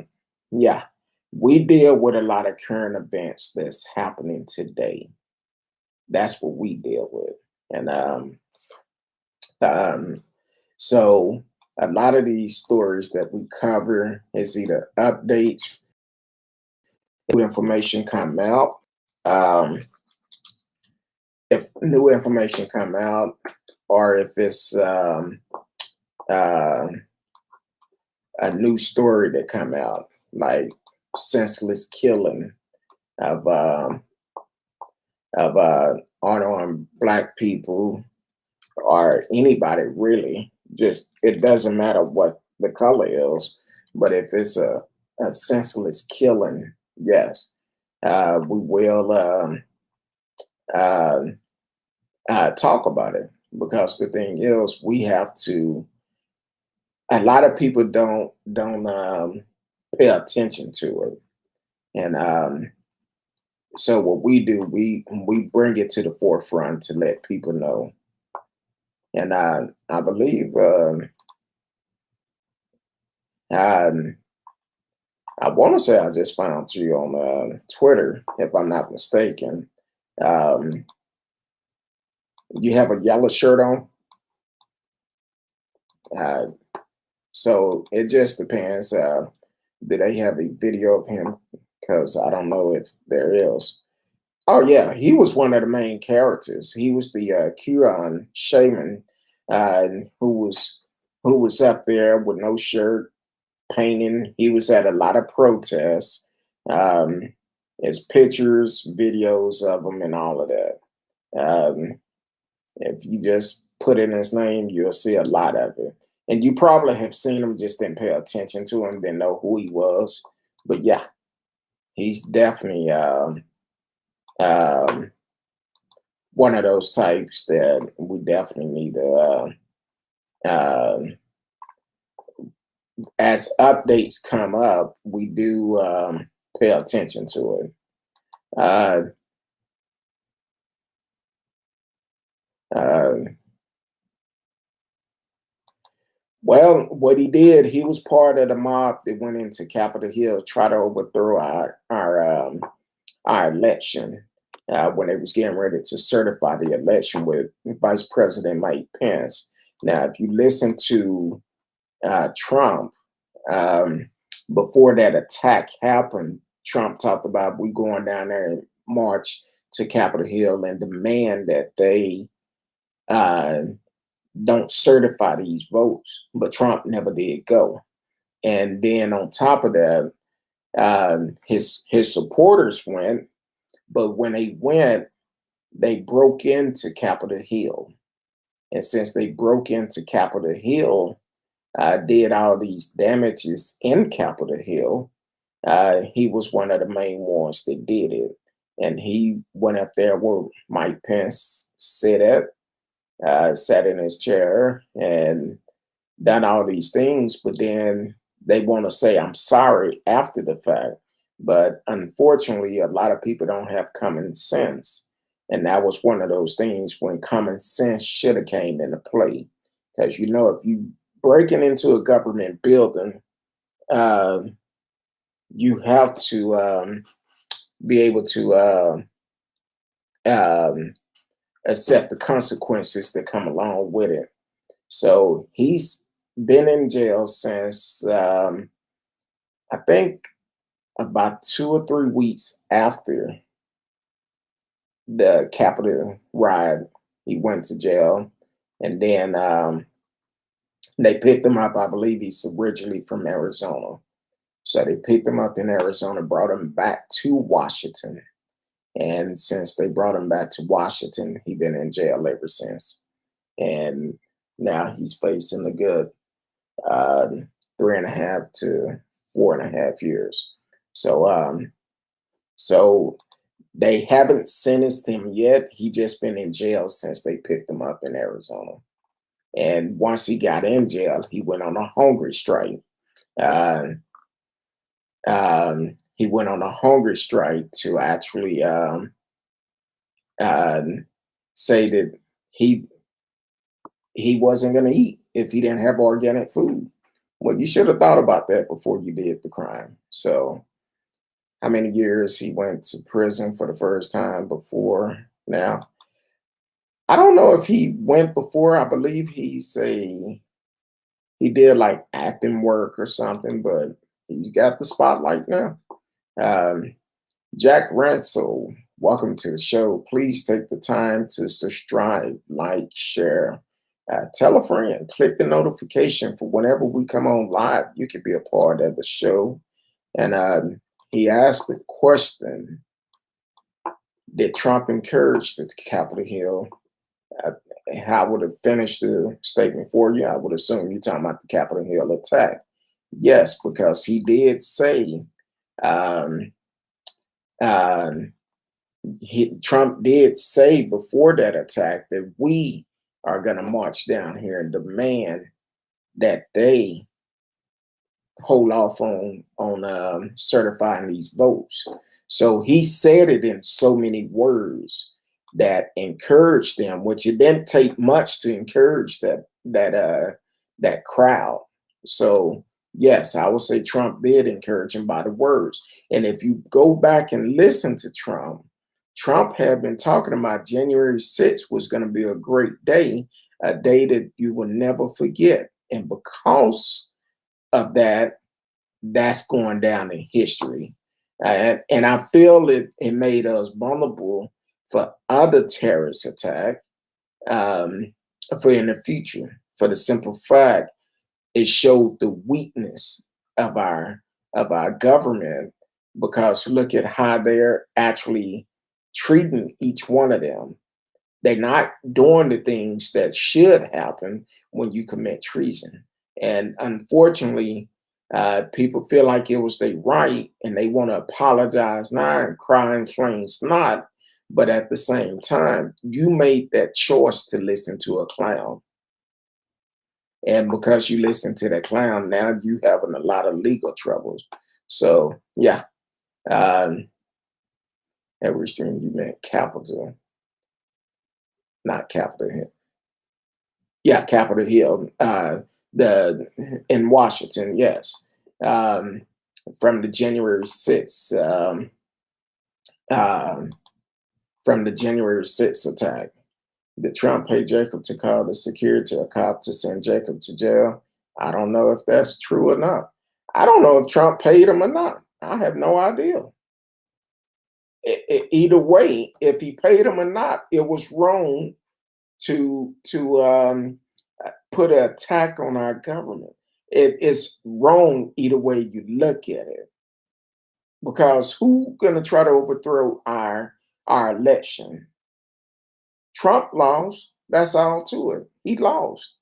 yeah, we deal with a lot of current events that's happening today. That's what we deal with, and um, so a lot of these stories that we cover is either updates, new information come out. Um, if new information come out, or if it's uh, a new story that come out, like senseless killing of unarmed black people or anybody really. Just it doesn't matter what the color is, but if it's a senseless killing, yes, we will uh, talk about it because the thing is, we have to. A lot of people don't pay attention to it, and so what we do, we bring it to the forefront to let people know. And I believe um, I want to say I just found you on Twitter, if I'm not mistaken. Um, you have a yellow shirt on, uh, so it just depends. Do they have a video of him? Because I don't know if there is. Oh yeah, he was one of the main characters. He was the Quran shaman uh, who was who was up there with no shirt, painting. He was at a lot of protests. Um, there's pictures, videos of him, and all of that. Um, if you just put in his name, you'll see a lot of it. And you probably have seen him, just didn't pay attention to him, didn't know who he was. But yeah, he's definitely um, one of those types that we definitely need to, as updates come up, we do pay attention to it. Uh, uh, well, what he did, he was part of the mob that went into Capitol Hill, try to overthrow our election when they was getting ready to certify the election with Vice President Mike Pence. Now, if you listen to Trump, um, before that attack happened, Trump talked about we going down there and march to Capitol Hill and demand that they uh, don't certify these votes. But Trump never did go. And then on top of that, his supporters went, but when they went, they broke into Capitol Hill. And since they broke into Capitol Hill, did all these damages in Capitol Hill, he was one of the main ones that did it. And he went up there where Mike Pence sat in his chair and done all these things, but then they want to say, I'm sorry after the fact. But unfortunately, a lot of people don't have common sense. And that was one of those things when common sense should have came into play. Because, if you breaking into a government building, uh, you have to be able to um, accept the consequences that come along with it. So he's been in jail since I think about 2 or 3 weeks after the Capitol riot. He went to jail, and then they picked him up. I believe he's originally from Arizona, so they picked him up in Arizona, brought him back to Washington, and since they brought him back to Washington, he's been in jail ever since. And now he's facing a good uh, 3.5 to 4.5 years. So, so They haven't sentenced him yet. He just been in jail since they picked him up in Arizona. And once he got in jail, he went on a hunger strike. Uh, he went on a hunger strike to actually um, say that he he wasn't going to eat if he didn't have organic food. Well, you should have thought about that before you did the crime. So, how many years he went to prison for the first time before now? I don't know if he went before. I believe he did like acting work or something, but he's got the spotlight now. Um, Jack Ransel, welcome to the show. Please take the time to subscribe, like, share, tell a friend, click the notification for whenever we come on live. You can be a part of the show. And he asked the question: did Trump encourage the Capitol Hill? Uh, I would have finished the statement for you. I would assume you're talking about the Capitol Hill attack. Yes, because he did say um, um, Trump did say before that attack that we are going to march down here and demand that they hold off on certifying these votes. So he said it in so many words that encouraged them, which it didn't take much to encourage that crowd. So yes, I would say Trump did encourage him by the words. And if you go back and listen to Trump, Trump had been talking about January 6th was going to be a great day, a day that you will never forget. And because of that, that's going down in history. And I feel it made us vulnerable for other terrorist attack um, for in the future. For the simple fact, it showed the weakness of our government, because look at how they're actually treating each one of them. They're not doing the things that should happen when you commit treason. And unfortunately, people feel like it was their right and they want to apologize now and cry and flame snot. But at the same time, you made that choice to listen to a clown. And because you listen to that clown, now you having a lot of legal troubles. So, yeah, um, every stream you meant capital, not Capitol Hill. Yeah, Capitol Hill, the in Washington, yes, um, from the January 6th, um, from the January 6th attack. Did Trump pay Jacob to call the security a cop to send Jacob to jail? I don't know if that's true or not. I don't know if Trump paid him or not. I have no idea. Either way, if he paid him or not, it was wrong to put an attack on our government. It is wrong either way you look at it, because who gonna try to overthrow our election? Trump lost. That's all to it. He lost.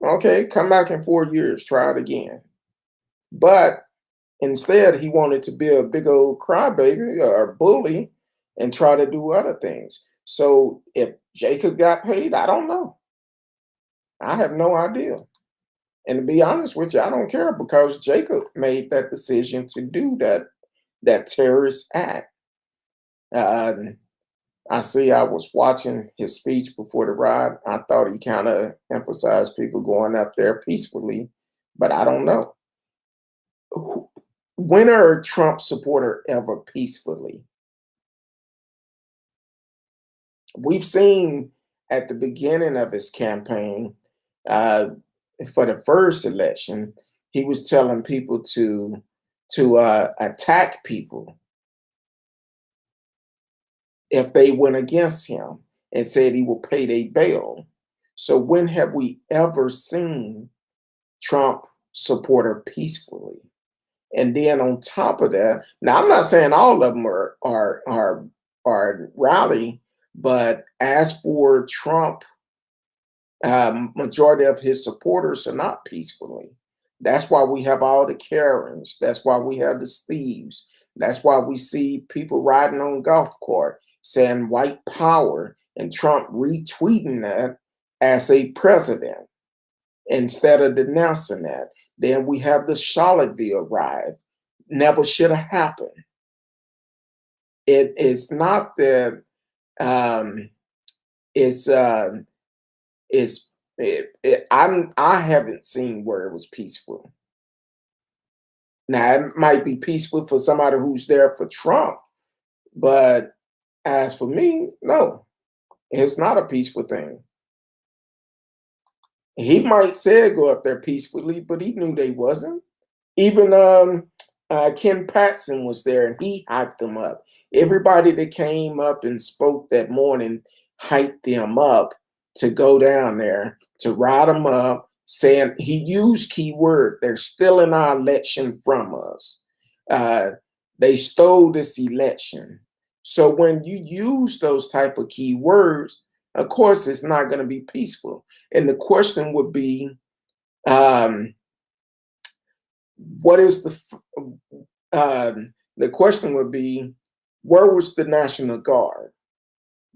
Okay, come back in 4 years, try it again. But instead, he wanted to be a big old crybaby or bully and try to do other things. So if Jacob got paid, I don't know. I have no idea. And to be honest with you, I don't care, because Jacob made that decision to do that terrorist act. Um, I see. I was watching his speech before the ride. I thought he kind of emphasized people going up there peacefully, but I don't know. When are a Trump supporter ever peacefully? We've seen at the beginning of his campaign, uh, for the first election, he was telling people to attack people if they went against him, and said he will pay their bail. So when have we ever seen Trump supporter peacefully? And then on top of that, now I'm not saying all of them are rowdy, but as for Trump, majority of his supporters are not peacefully. That's why we have all the Karens. That's why we have the Steves. That's why we see people riding on golf cart saying white power and Trump retweeting that as a president instead of denouncing that. Then we have the Charlottesville riot. Never should have happened. It is not that um, it's I haven't seen where it was peaceful. Now it might be peaceful for somebody who's there for Trump, but as for me, no, it's not a peaceful thing. He might say go up there peacefully, but he knew they wasn't. Even Ken Patson was there and he hyped them up. Everybody that came up and spoke that morning hyped them up to go down there to ride them up, saying he used keyword, they're stealing our election from us. They stole this election. So when you use those type of keywords, of course, it's not going to be peaceful. And the question would be, what is the question would be, where was the National Guard?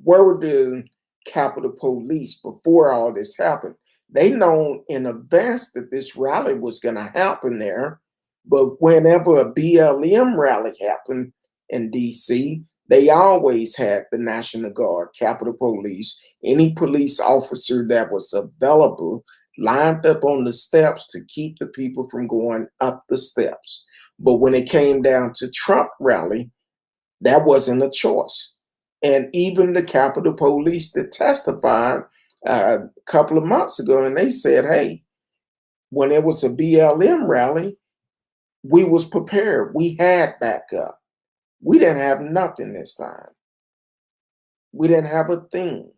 Where were the Capitol Police before all this happened? They known in advance that this rally was going to happen there, but whenever a BLM rally happened in DC, they always had the National Guard, Capitol Police, any police officer that was available lined up on the steps to keep the people from going up the steps. But when it came down to Trump rally, that wasn't a choice. And even the Capitol Police that testified a couple of months ago, and they said, hey, when it was a BLM rally, we was prepared. We had backup. We didn't have nothing this time. We didn't have a thing.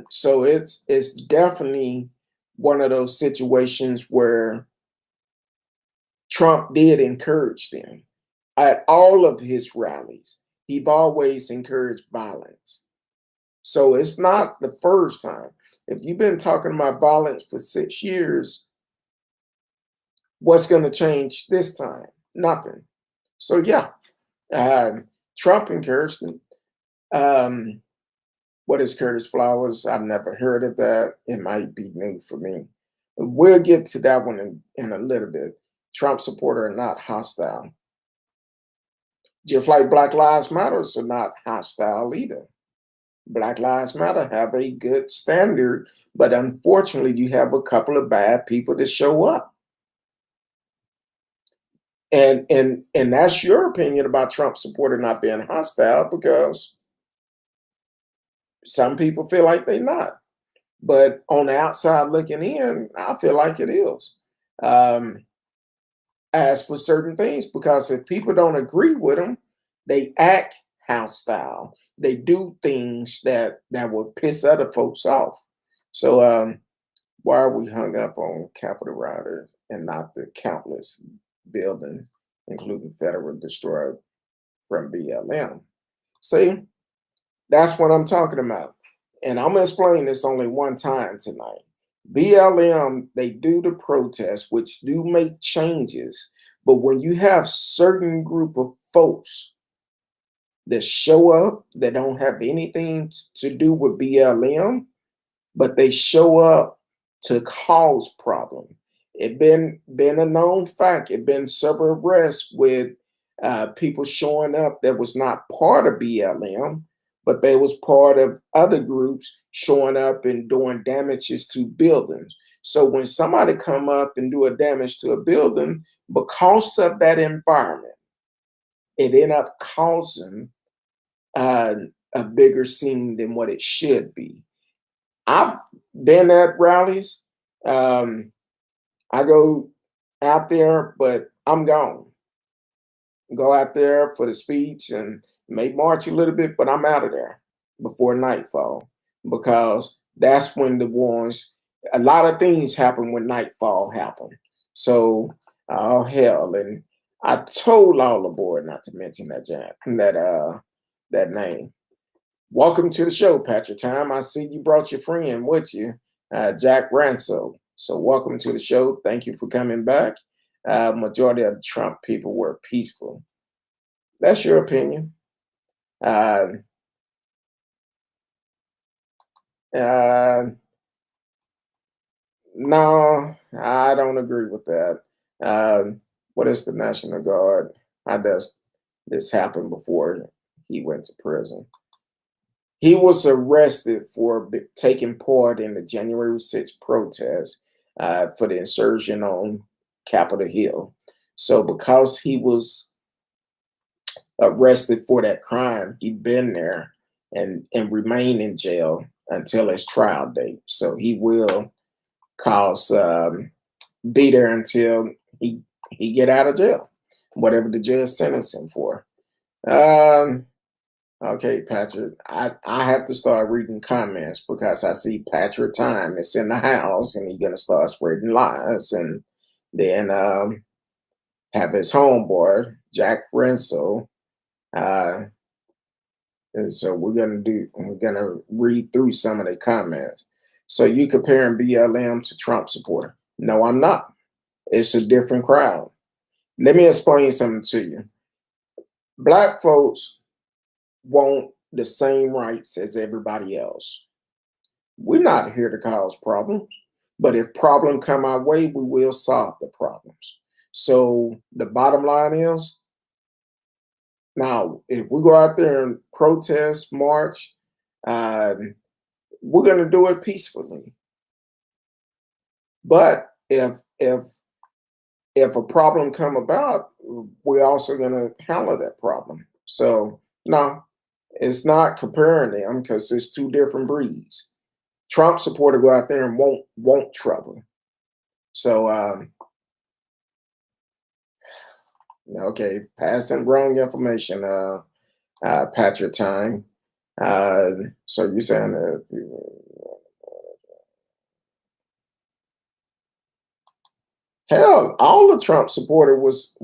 So it's definitely one of those situations where Trump did encourage them. At all of his rallies, he've always encouraged violence. So it's not the first time. If you've been talking about violence for 6 years, what's going to change this time? Nothing. So yeah, Trump encouraged him. What is Curtis Flowers? I've never heard of that. It might be new for me. We'll get to that one in a little bit. Trump supporter are not hostile. Just like Black Lives Matter are not hostile either. Black Lives Matter have a good standard, but unfortunately, you have a couple of bad people that show up. And that's your opinion about Trump supporter not being hostile, because some people feel like they're not. But on the outside looking in, I feel like it is. As for certain things, because if people don't agree with them, they act hostile. They do things that will piss other folks off. So why are we hung up on Capitol rioters and not the countless buildings, including federal destroyed from BLM? See, that's what I'm talking about. And I'm going to explain this only one time tonight. BLM, they do the protests, which do make changes. But when you have certain group of folks that show up that don't have anything to do with BLM, but they show up to cause problem. It been a known fact. It been several arrests with people showing up that was not part of BLM, but they was part of other groups showing up and doing damages to buildings. So when somebody come up and do a damage to a building, because of that environment, it end up causing a bigger scene than what it should be. I've been at rallies. I go out there, but I'm gone. Go out there for the speech and may march a little bit, but I'm out of there before nightfall, because that's when a lot of things happen when nightfall happen. So, oh hell, and I told all the board not to mention that name. Welcome to the show, Patrick Time. I see you brought your friend with you, Jack Ranso. So welcome to the show. Thank you for coming back. majority of the Trump people were peaceful. That's your opinion. Uh, uh, no, I don't agree with that. What is the National Guard? How does this happen before he went to prison? He was arrested for taking part in the January 6th protest for the insurrection on Capitol Hill. So, because he was arrested for that crime, he'd been there and remain in jail until his trial date. So, he will cause be there until he get out of jail, whatever the judge sentenced him for. Um, Okay, Patrick, I have to start reading comments because I see Patrick Time is in the house and he's gonna start spreading lies and then have his homeboy, Jack Renso. Uh, and so we're gonna read through some of the comments. So you comparing BLM to Trump supporter? No, I'm not. It's a different crowd. Let me explain something to you. Black folks want the same rights as everybody else. We're not here to cause problems, but if problem come our way, we will solve the problems. So the bottom line is, now if we go out there and protest, march, uh, we're going to do it peacefully. But if a problem come about, we're also going to handle that problem. So no, it's not comparing them because it's two different breeds. Trump supporter go out there and won't trouble. So okay, passing wrong information, Patrick Time. So you saying that hell, all the Trump supporter was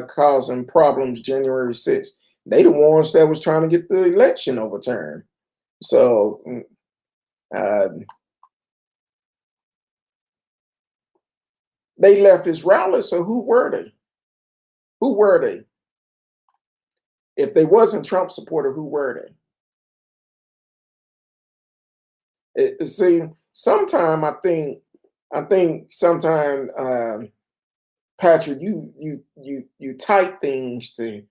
causing problems January 6th. They the ones that was trying to get the election overturned. So uh, they left his rally. So who were they? Who were they? If they wasn't Trump supporter, who were they? See, sometime I think sometime Patrick, you type things to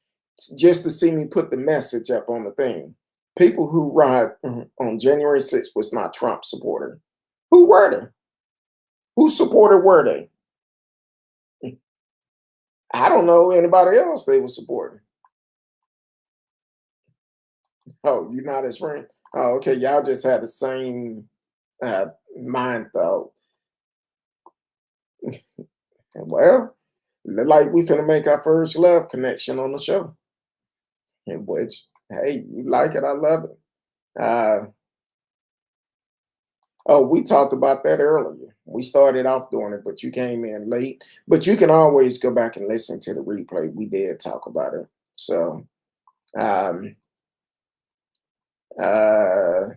just to see me put the message up on the thing. People who ride on January 6th was not Trump supporter. Who were they? Who supporter were they? I don't know anybody else they were supporting. Oh, you're not his friend? Oh, okay. Y'all just had the same mind thought. Well, look like we finna make our first love connection on the show. In which, hey, you like it, I love it. Uh, oh, we talked about that earlier. We started off doing it, but you came in late. But you can always go back and listen to the replay. We did talk about it. So, um, uh,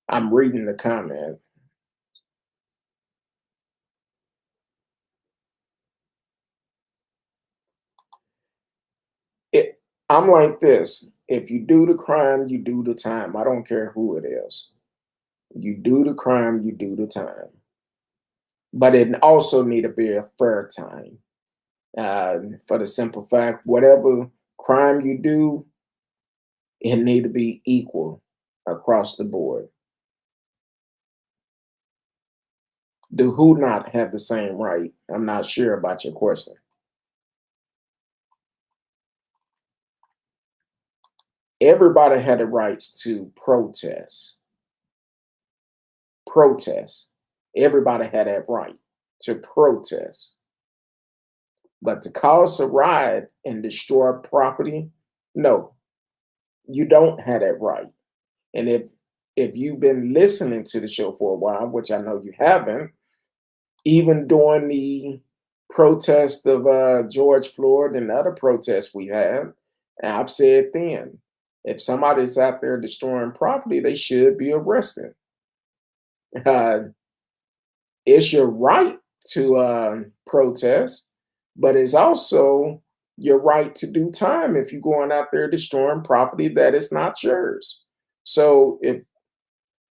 I'm reading the comment. It, I'm like this. If you do the crime, you do the time. I don't care who it is. You do the crime, you do the time. But it also need to be a fair time. For the simple fact, whatever crime you do, it need to be equal across the board. Do who not have the same right? I'm not sure about your question. Everybody had the rights to protest. Protest. Everybody had that right to protest. But to cause a riot and destroy property, no, you don't have that right. And if you've been listening to the show for a while, which I know you haven't, even during the protest of George Floyd and other protests we have, I've said then, If somebody's out there destroying property, they should be arrested. Uh, it's your right to protest, but it's also your right to do time if you're going out there destroying property that is not yours. So if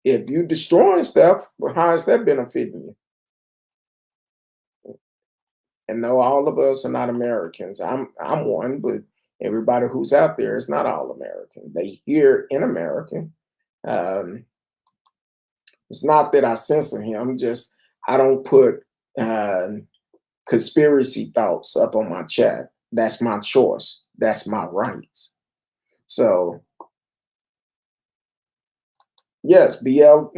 you destroying stuff, well, how is that benefiting you? And no, all of us are not Americans. I'm one, but everybody who's out there is not all American. They here in America. Um, it's not that I censor him, just I don't put uh, conspiracy thoughts up on my chat. That's my choice. That's my rights. So yes, BL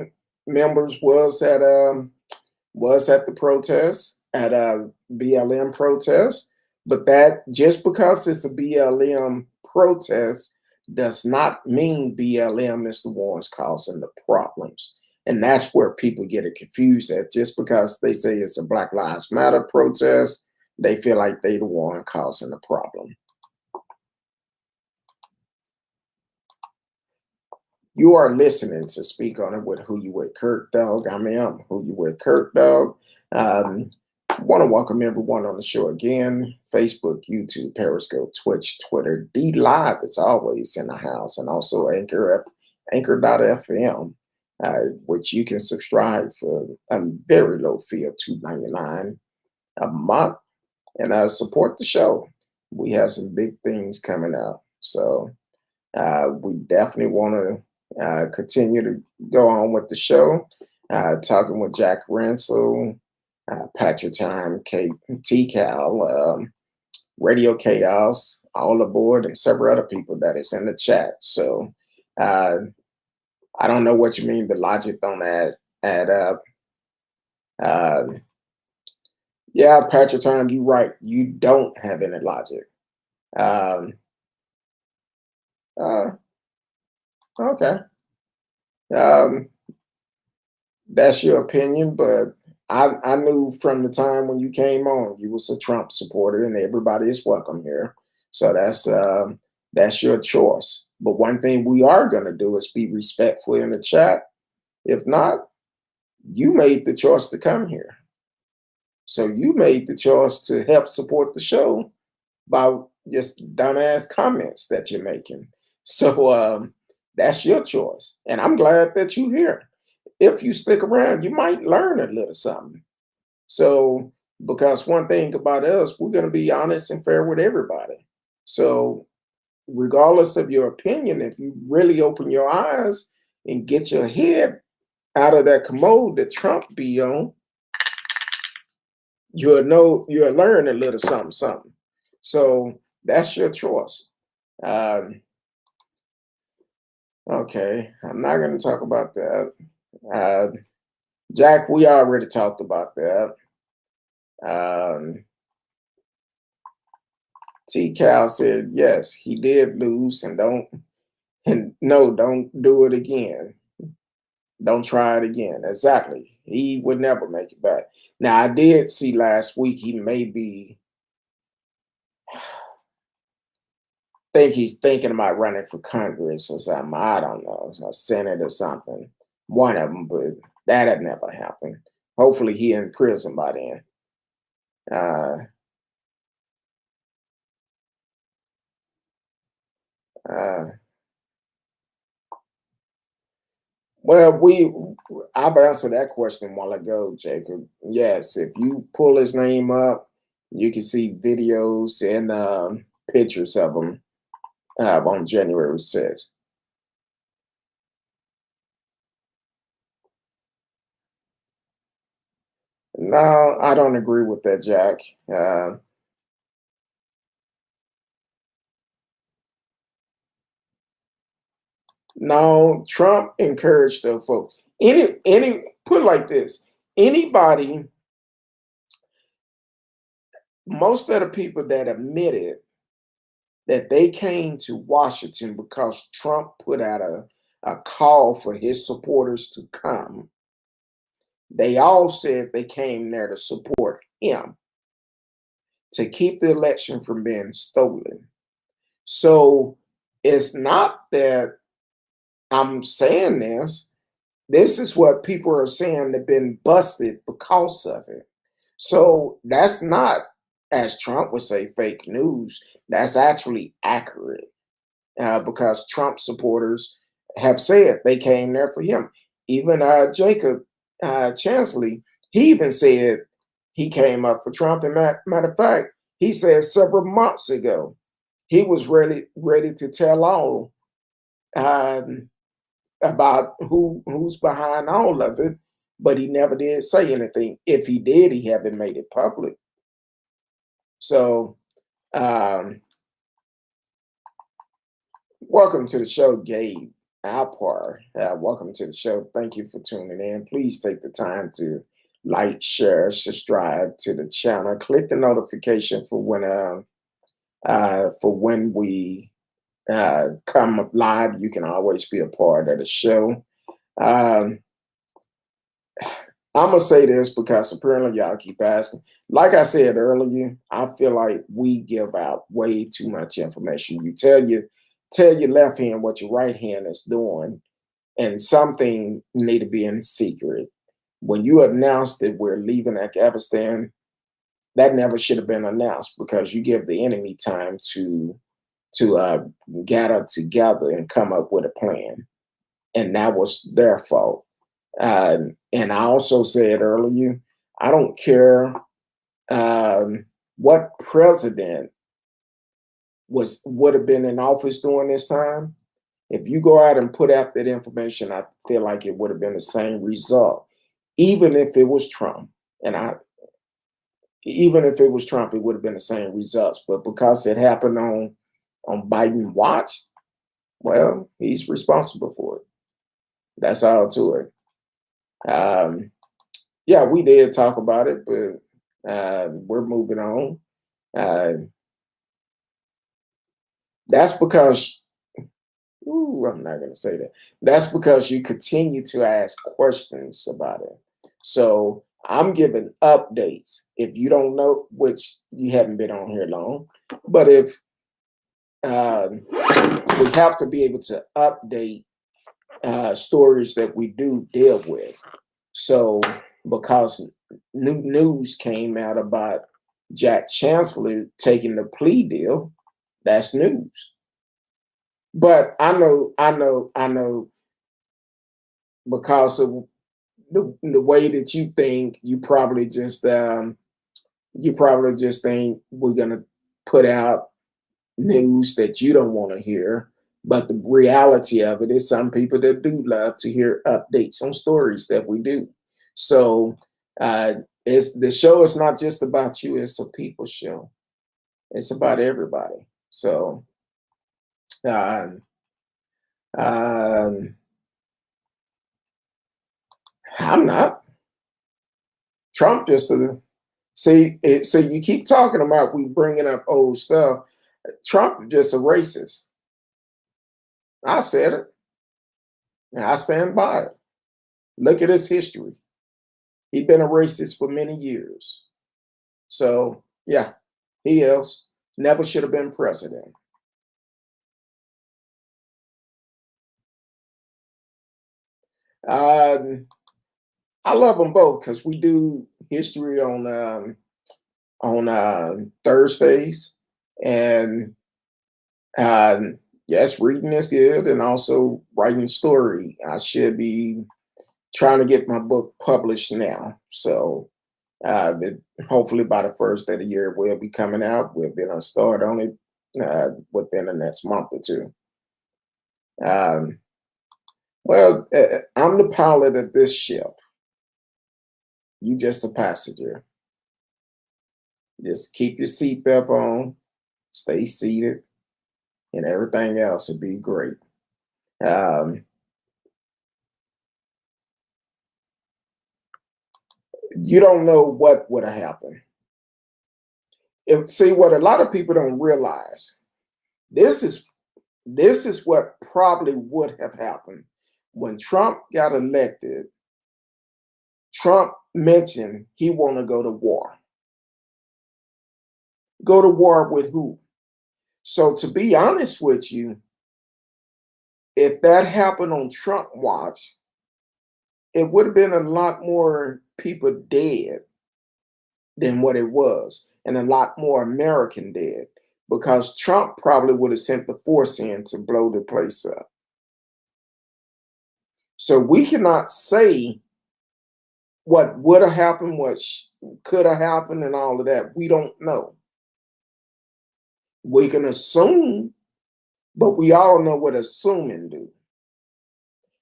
members was at the protest at a BLM protest, but that just because it's a BLM protest does not mean BLM is the ones causing the problems. And that's where people get it confused at. Just because they say it's a Black Lives Matter protest, they feel like they the one causing the problem. You are listening to Speak On It with Who You With Kurt Dog. I'm Who You With Kurt Dog. Want to welcome everyone on the show again. Facebook, YouTube, Periscope, Twitch, Twitter. D Live is always in the house. And also Anchor.fm, which you can subscribe for a very low fee of $2.99 a month and support the show. We have some big things coming up. So we definitely want to continue to go on with the show, talking with Jack Ransel, Patrick Time, T-Cal, Radio Chaos, all aboard, and several other people that is in the chat. So I don't know what you mean the logic don't add up. Yeah, Patrick Time, you're right. You don't have any logic. Okay. Um, that's your opinion, but I knew from the time when you came on, you was a Trump supporter, and everybody is welcome here. So that's your choice. But one thing we are going to do is be respectful in the chat. If not, you made the choice to come here. So you made the choice to help support the show by just dumbass comments that you're making. So that's your choice. And I'm glad that you're here. If you stick around, you might learn a little something. So, because one thing about us, we're going to be honest and fair with everybody. So, regardless of your opinion, if you really open your eyes and get your head out of that commode that Trump be on, you'll learn a little something. So that's your choice. Okay, I'm not going to talk about that. Jack, we already talked about that. T-Cal said yes, he did lose, and don't do it again. Don't try it again. Exactly. He would never make it back. Now, I did see last week he maybe think he's thinking about running for Congress or something. I don't know, a Senate or something. One of them, but that had never happened. Hopefully he in prison by then. Well, I've answered that question a while ago, Jacob. Yes, if you pull his name up, you can see videos and pictures of him on January 6th. No, I don't agree with that, Jack. No, Trump encouraged the folks. Any put it like this: anybody, most of the people that admitted that they came to Washington because Trump put out a call for his supporters to come. They all said they came there to support him, to keep the election from being stolen. So it's not that I'm saying this. This is what people are saying they've been busted because of it. So that's not, as Trump would say, fake news. That's actually accurate, because Trump supporters have said they came there for him. Even Jacob Chansley, he even said he came up for Trump. And matter of fact, he said several months ago he was ready to tell all, um, about who's behind all of it, but he never did say anything. If he did, he haven't made it public. So, um, welcome to the show, Gabe Alpar. Welcome to the show. Thank you for tuning in. Please take the time to like, share, subscribe to the channel. Click the notification for when we come up live. You can always be a part of the show. Um, I'm gonna say this because apparently y'all keep asking. Like I said earlier, I feel like we give out way too much information. You tell your left hand what your right hand is doing, and something need to be in secret. When you announce that we're leaving Afghanistan, that never should have been announced, because you give the enemy time to gather together and come up with a plan, and that was their fault. And I also said earlier, I don't care what president would have been in office during this time. If you go out and put out that information, I feel like it would have been the same result, even if it was Trump. And even if it was Trump, it would have been the same results. But because it happened on Biden watch, well, he's responsible for it. That's all to it. Yeah, we did talk about it, but we're moving on. Uh, that's because, I'm not going to say that. That's because you continue to ask questions about it. So I'm giving updates. If you don't know, which you haven't been on here long, but if we have to be able to update stories that we do deal with. So because new news came out about Jack Chansley taking the plea deal, that's news. But I know because of the way that you think, you probably just think we're gonna put out news that you don't want to hear. But the reality of it is some people that do love to hear updates on stories that we do. So it's the show is not just about you, it's a people show. It's about everybody. So um, um, I'm not. Trump just see it. So you keep talking about we bringing up old stuff. Trump just a racist. I said it, and I stand by it. Look at his history. He's been a racist for many years. So yeah, he is. Never should have been president. I love them both because we do history on Thursdays, and yes, reading is good, and also writing story. I should be trying to get my book published now, so hopefully by the first of the year we'll be coming out. We'll be gonna start on it within the next month or two. Um, well, I'm the pilot of this ship. You just a passenger. Just keep your seatbelt on, stay seated, and everything else will be great. Um, you don't know what would have happened. See, what a lot of people don't realize, this is what probably would have happened when Trump got elected. Trump mentioned he want to go to war. Go to war with who? So to be honest with you, If that happened on Trump watch, it would have been a lot more people dead than what it was, and a lot more American dead, because Trump probably would have sent the force in to blow the place up. So we cannot say what would have happened, what could have happened, and all of that. We don't know. We can assume, but we all know what assuming do.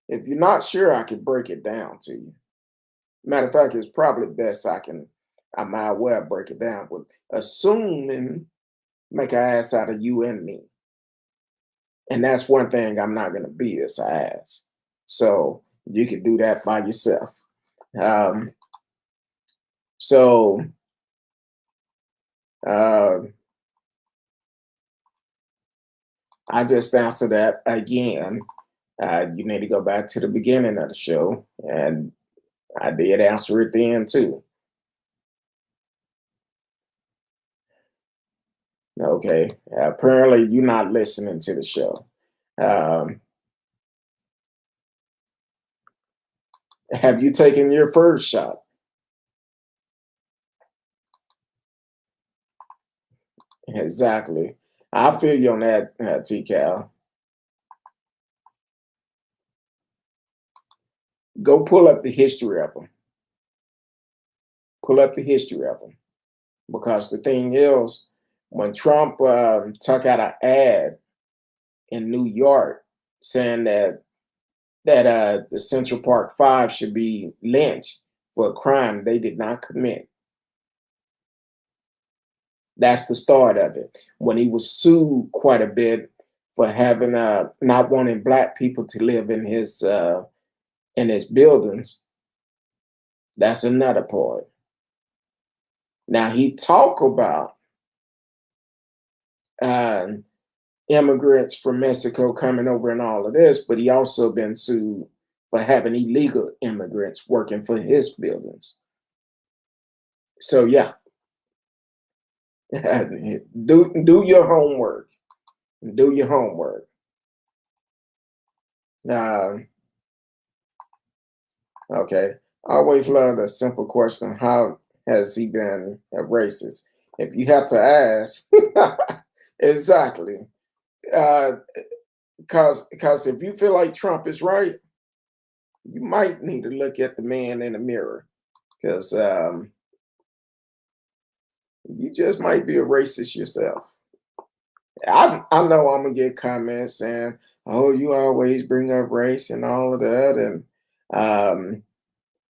If you're not sure, I can break it down to you. Matter of fact, it's probably best I might well break it down. But assuming make an ass out of you and me. And that's one thing I'm not going to be is an ass. So you can do that by yourself. Um, so uh, I just answered that again. You need to go back to the beginning of the show. And I did answer it then too. Okay. Apparently you're not listening to the show. Um, have you taken your first shot? Exactly. I feel you on that, T-Cal. Go pull up the history of them. Pull up the history of them. Because the thing is, when Trump took out an ad in New York saying that the Central Park Five should be lynched for a crime they did not commit. That's the start of it. When he was sued quite a bit for having not wanting black people to live in his buildings. That's another part. Now he talk about uh, immigrants from Mexico coming over and all of this, but he also been sued for having illegal immigrants working for his buildings. So yeah, do your homework. Do your homework. Okay. I always love a simple question. How has he been a racist? If you have to ask, exactly. Because if you feel like Trump is right, you might need to look at the man in the mirror, because you just might be a racist yourself. I know I'm gonna get comments saying, "Oh, you always bring up race and all of that," and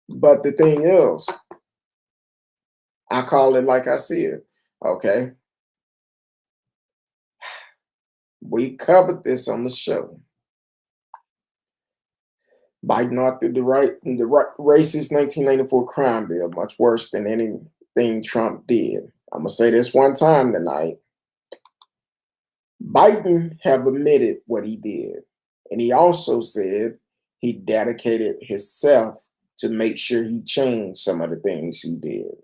but the thing is, I call it like I see it. Okay, we covered this on the show. Biden authored the racist 1994 crime bill, much worse than anything Trump did. I'm gonna say this one time tonight. Biden have admitted what he did, and he also said he dedicated himself to make sure he changed some of the things he did.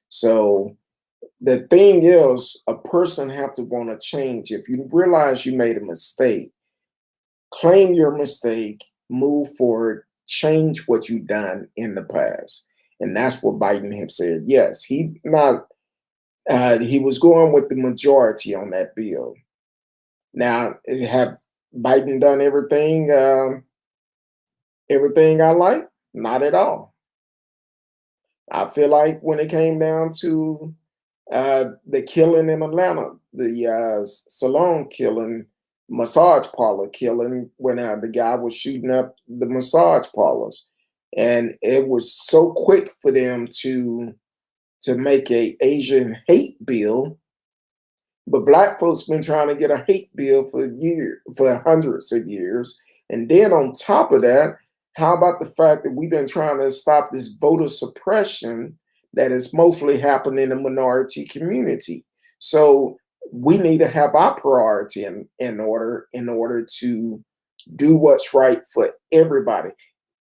So the thing is, a person have to want to change. If you realize you made a mistake, claim your mistake, move forward, change what you've done in the past. And that's what Biden have said. Yes, he was going with the majority on that bill. Now, have Biden done everything I like? Not at all. I feel like when it came down to the killing in Atlanta, the salon killing, massage parlor killing, when the guy was shooting up the massage parlors, and it was so quick for them to make a Asian hate bill, but black folks been trying to get a hate bill for hundreds of years, and then on top of that, how about the fact that we've been trying to stop this voter suppression that is mostly happening in the minority community? So we need to have our priority in order to do what's right for everybody.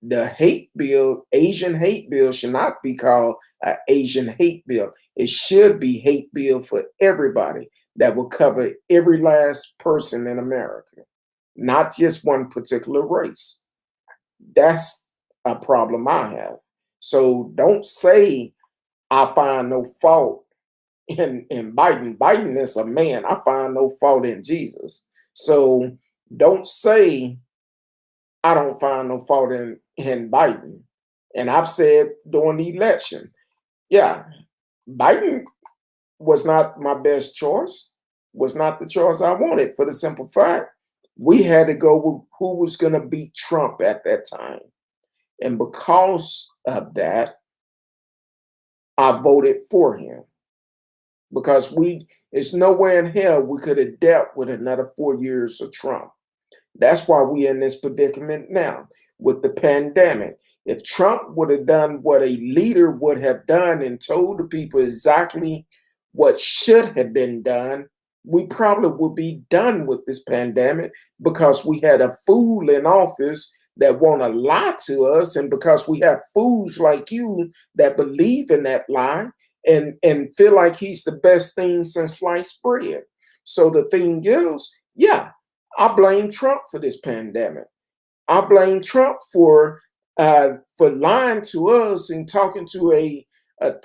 The hate bill, Asian hate bill, should not be called an Asian hate bill. It should be hate bill for everybody that will cover every last person in America. not just one particular race. That's a problem I have. So don't say I find no fault in Biden. Biden is a man. I find no fault in Jesus. So don't say I don't find no fault in Biden. And I've said during the election, yeah, Biden was not my best choice, was not the choice I wanted for the simple fact we had to go with who was going to beat Trump at that time. And because of that, I voted for him because it's nowhere in hell we could have dealt with another 4 years of Trump. That's why we're in this predicament now with the pandemic. If Trump would have done what a leader would have done and told the people exactly what should have been done, we probably would be done with this pandemic because we had a fool in office that want to lie to us, and because we have fools like you that believe in that lie and feel like he's the best thing since sliced bread. So the thing is, yeah, I blame Trump for this pandemic. I blame Trump for lying to us and talking to a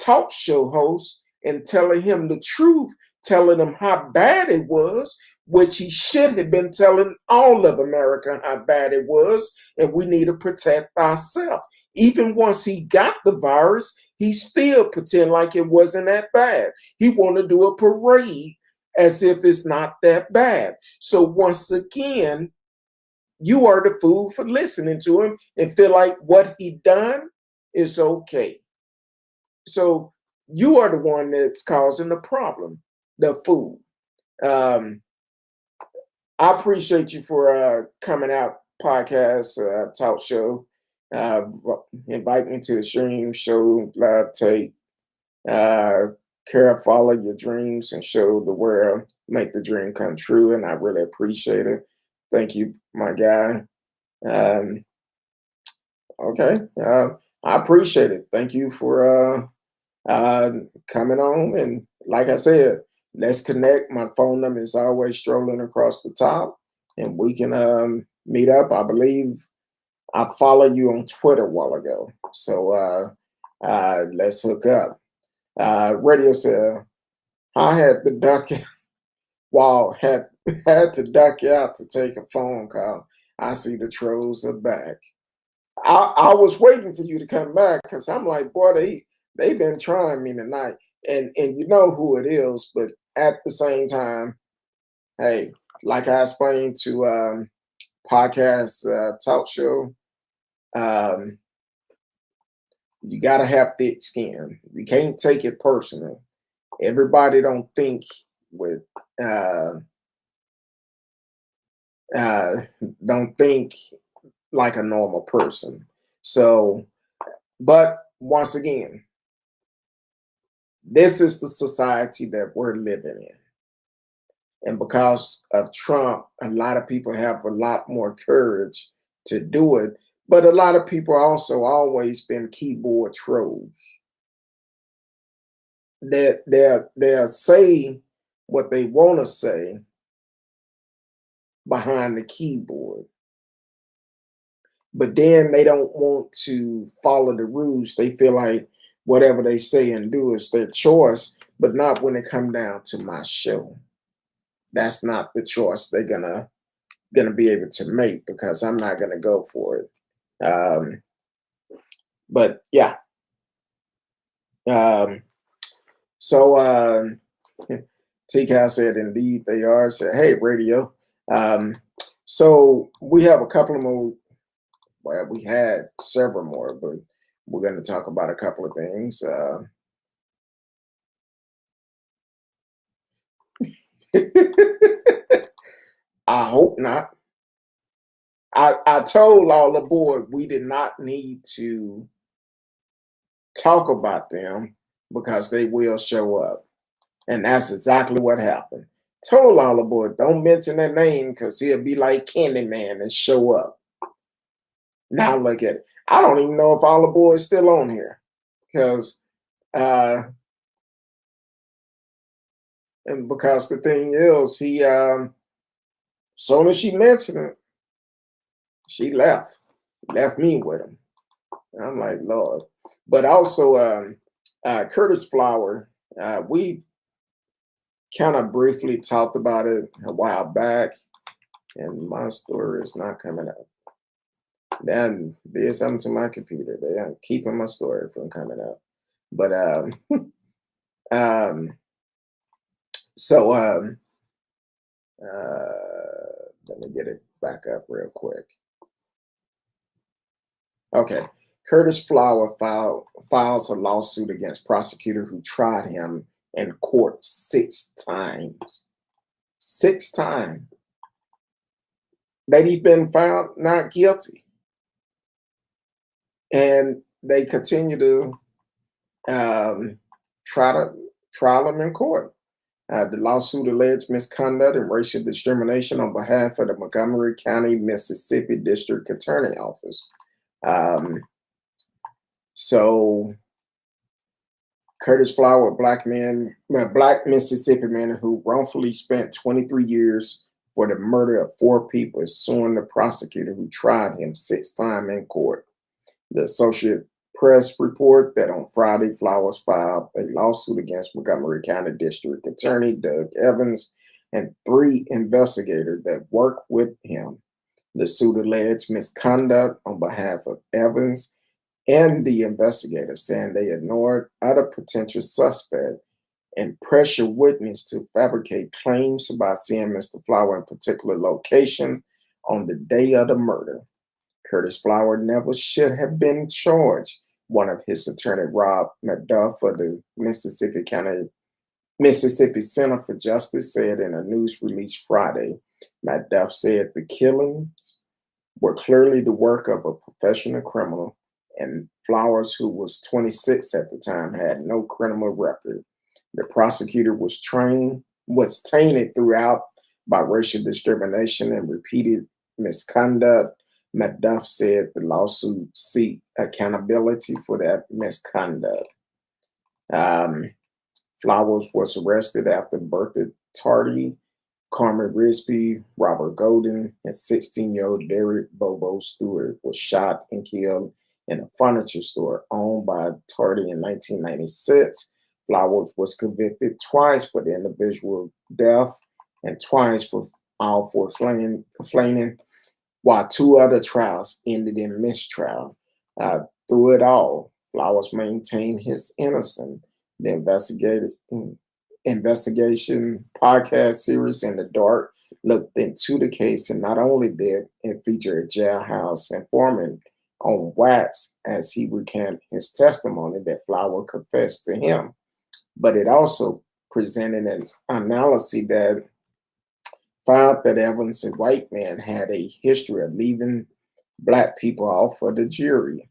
talk show host and telling him the truth, telling him how bad it was, which he should have been telling all of America how bad it was, and we need to protect ourselves. Even once he got the virus, he still pretend like it wasn't that bad. He want to do a parade as if it's not that bad. So once again, you are the fool for listening to him and feel like what he done is okay. So you are the one that's causing the problem, the fool. Um, I appreciate you for coming out, podcast, talk show, uh, invite me to the stream, show, live tape, uh, care, follow your dreams and show the world, make the dream come true. And I really appreciate it. Thank you, my guy. Um, okay. I appreciate it. Thank you for coming on. And like I said, let's connect. My phone number is always strolling across the top, and we can meet up. I believe I followed you on Twitter a while ago. So let's hook up. Radio said, I had to duck wow, had to duck out to take a phone call. I see the trolls are back. I was waiting for you to come back because I'm like, boy, they've been trying me tonight, and you know who it is. But at the same time, hey, like I explained to podcast talk show, um, you gotta have thick skin. You can't take it personal. Everybody don't think with uh, uh, don't think like a normal person. So, but once again, this is the society that we're living in. And because of Trump, a lot of people have a lot more courage to do it. But a lot of people also always been keyboard trolls. They'll say what they want to say behind the keyboard. But then they don't want to follow the rules. They feel like whatever they say and do is their choice, but not when it come down to my show. That's not the choice they're gonna be able to make because I'm not gonna go for it. Um, but yeah. Um, so T-Cal said, indeed they are. Said, hey, radio. Um, so we have a couple of more. Well, we had several more, but we're going to talk about a couple of things. I hope not. I told all aboard we did not need to talk about them because they will show up. And that's exactly what happened. Told all aboard, don't mention that name because he'll be like Candyman and show up. Now look at it. I don't even know if all aboard is still on here because and because the thing is, he soon as she mentioned it, She left me with him. And I'm like, Lord. But also, Curtis Flower, we kind of briefly talked about it a while back, and my story is not coming up. Then did something to my computer. They are keeping my story from coming up. But um, so let me get it back up real quick. Okay. Curtis Flower files a lawsuit against prosecutor who tried him in court 6 times. 6 times. That he's been found not guilty. And they continue to try to trial him in court. The lawsuit alleged misconduct and racial discrimination on behalf of the Montgomery County, Mississippi District Attorney Office. So Curtis Flower, a black Mississippi man who wrongfully spent 23 years for the murder of 4 people, is suing the prosecutor who tried him 6 times in court. The Associated Press report that on Friday, Flowers filed a lawsuit against Montgomery County District Attorney Doug Evans and 3 investigators that worked with him. The suit alleged misconduct on behalf of Evans and the investigators, saying they ignored other potential suspects and pressure witnesses to fabricate claims by seeing Mr. Flower in a particular location on the day of the murder. Curtis Flower never should have been charged, one of his attorney, Rob McDuff, for the Mississippi Center for Justice, said in a news release Friday. McDuff said the killings were clearly the work of a professional criminal, and Flowers, who was 26 at the time, had no criminal record. The prosecutor was tainted throughout by racial discrimination and repeated misconduct. McDuff said the lawsuit seek accountability for that misconduct. Flowers was arrested after Bertha Tardy, Carmen Risby, Robert Golden, and 16-year-old Derek Bobo Stewart was shot and killed in a furniture store owned by Tardy in 1996. Flowers was convicted twice for the individual death and twice for all for fleeing, while 2 other trials ended in mistrial. Through it all, Flowers maintained his innocence. The investigation podcast series In the Dark looked into the case, and not only did it feature a jailhouse informant on wax as he recanted his testimony that Flower confessed to him, but it also presented an analysis that found that Evans, a white man, had a history of leaving black people off of the jury.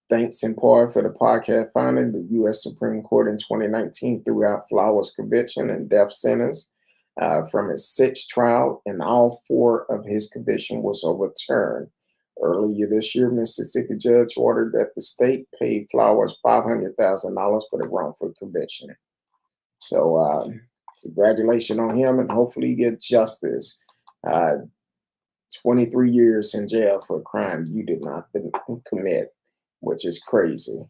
Thanks in part for the podcast finding, the U.S. Supreme Court in 2019 threw out Flowers' conviction and death sentence from his 6th trial, and all 4 of his conviction was overturned. Earlier this year, Mississippi judge ordered that the state pay Flowers $500,000 for the wrongful conviction. So congratulations on him, and hopefully he gets justice. 23 years in jail for a crime you did not commit, which is crazy.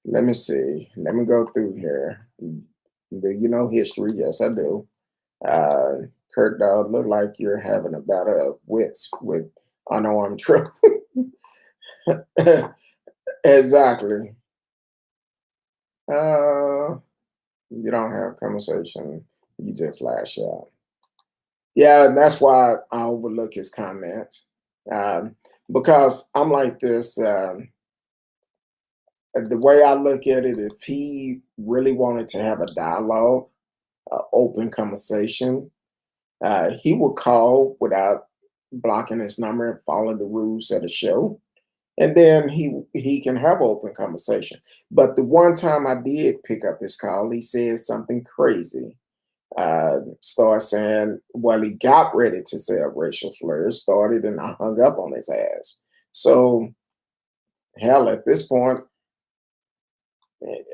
Let me see. Let me go through here. Do you know history? Yes, I do. Kurt Dog, look like you're having a battle of wits with unarmed trouble. Exactly. You don't have conversation. You just lash out. Yeah, that's why I overlook his comments. Because I'm like this. The way I look at it, if he really wanted to have a dialogue, open conversation, he would call without blocking his number and follow the rules of the show. And then he can have an open conversation. But the one time I did pick up his call, he said something crazy. Started saying, well, he got ready to say a racial slur, started, and I hung up on his ass. So, hell, at this point,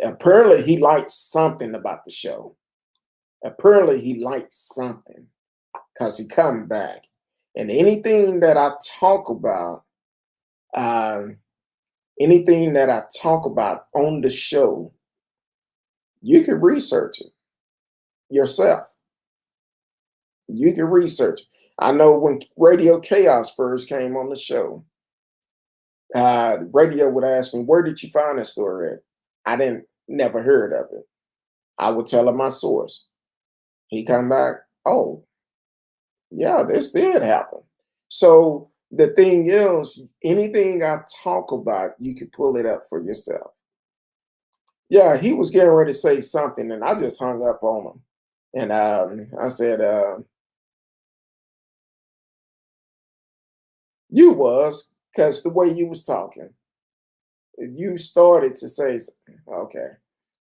apparently he liked something about the show. Apparently he liked something. because he come back. And anything that I talk about, um, anything that I talk about on the show, you can research it yourself. You can research it. I know when Radio Chaos first came on the show, radio would ask me, "Where did you find this story at?" I didn't never heard of it. I would tell him my source. He come back, "Oh, yeah, this did happen." So the thing is, anything I talk about, you can pull it up for yourself. Yeah, he was getting ready to say something, and I just hung up on him. And I said, "You was, because the way you was talking, you started to say, okay,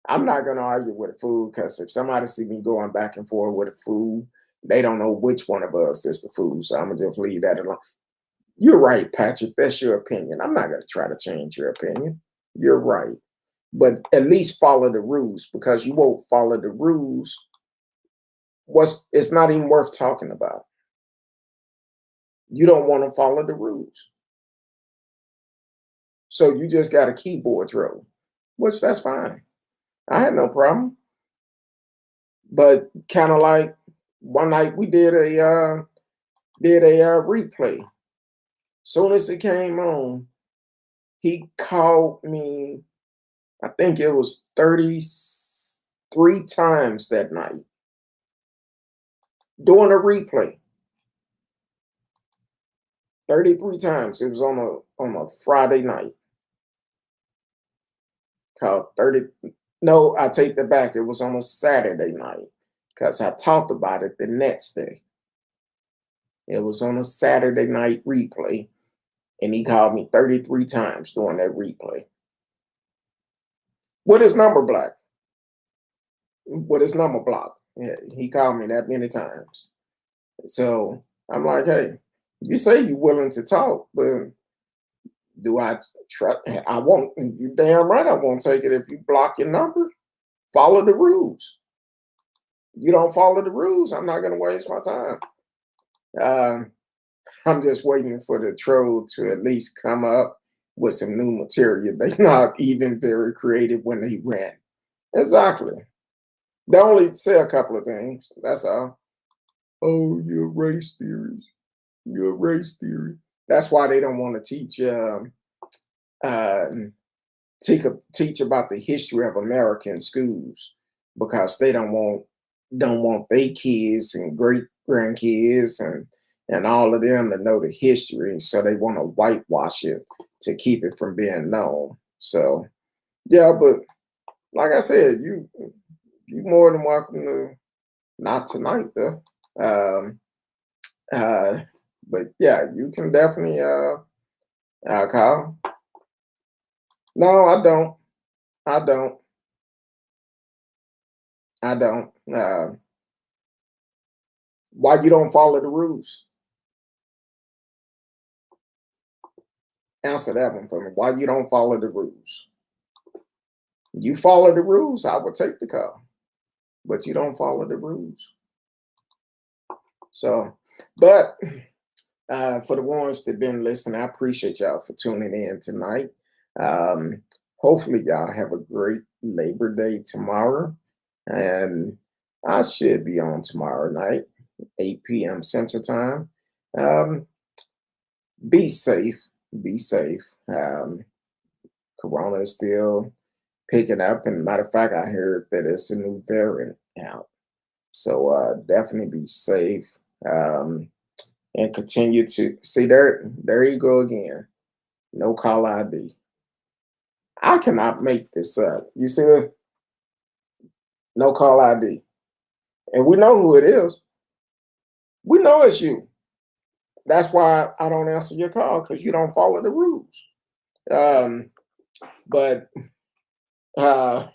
I'm not going to argue with a fool, because if somebody see me going back and forth with a fool, they don't know which one of us is the fool. So I'm going to just leave that alone." You're right, Patrick. That's your opinion. I'm not going to try to change your opinion. You're right. But at least follow the rules, because you won't follow the rules. It's not even worth talking about. You don't want to follow the rules. So you just got a keyboard troll, which that's fine. I had no problem. But kind of like one night we did a replay. Soon as it came on, he called me. I think it was 33 times that night doing a replay. 33 times. It was on a Friday night. Called 30. No, I take that back. It was on a Saturday night, because I talked about it the next day. It was on a Saturday night replay, and he called me 33 times during that replay. With his number block. With his number block. Yeah, he called me that many times. So I'm like, hey, you say you're willing to talk, but do I trust? I won't. You damn right I won't take it if you block your number. Follow the rules. You don't follow the rules, I'm not going to waste my time. Um, I'm just waiting for the troll to at least come up with some new material. They're not even very creative when they rant. Exactly. They only say a couple of things. That's all. Oh, your race theory. Your race theory. That's why they don't want to uh, teach about the history of America in schools, because they don't want their kids and great grandkids and all of them to know the history. So they want to whitewash it to keep it from being known. So yeah, but like I said, you more than welcome to, not tonight though. Um, uh, but yeah, you can definitely call. No, I don't. I don't. I don't. Why you don't follow the rules? Answer that one for me. Why you don't follow the rules? You follow the rules, I would take the call, but you don't follow the rules. So, but for the ones that been listening, I appreciate y'all for tuning in tonight. Um, Hopefully, y'all have a great Labor Day tomorrow, and I should be on tomorrow night, 8 p.m. Central Time. Um, be safe. Be safe. Corona is still picking up, and matter of fact, I heard that it's a new variant out. So definitely be safe, and continue to see there. There you go again. No call ID. I cannot make this up. You see the no call ID, and we know who it is. We know it's you. That's why I don't answer your call, because you don't follow the rules. Um, but uh,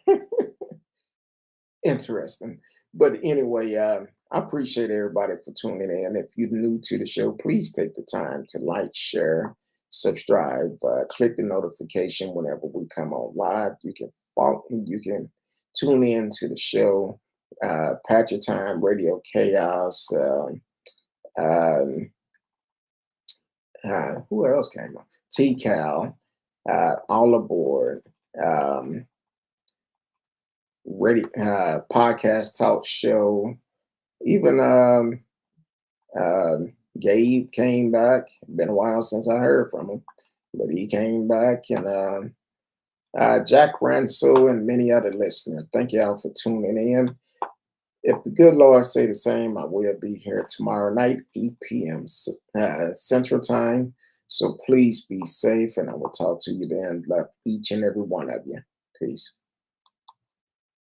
interesting. But anyway, I appreciate everybody for tuning in. If you're new to the show, please take the time to like, share, subscribe, click the notification whenever we come on live. You can follow, you can tune in to the show, Patrick Time, Radio Chaos, Um, who else came on? T Cal, all aboard. Um, Podcast talk show. Even Gabe came back. Been a while since I heard from him, but he came back, and Jack Ransel and many other listeners. Thank y'all for tuning in. If the good Lord say the same, I will be here tomorrow night, 8 p.m. Central Time. So please be safe, and I will talk to you then. Love each and every one of you. Peace.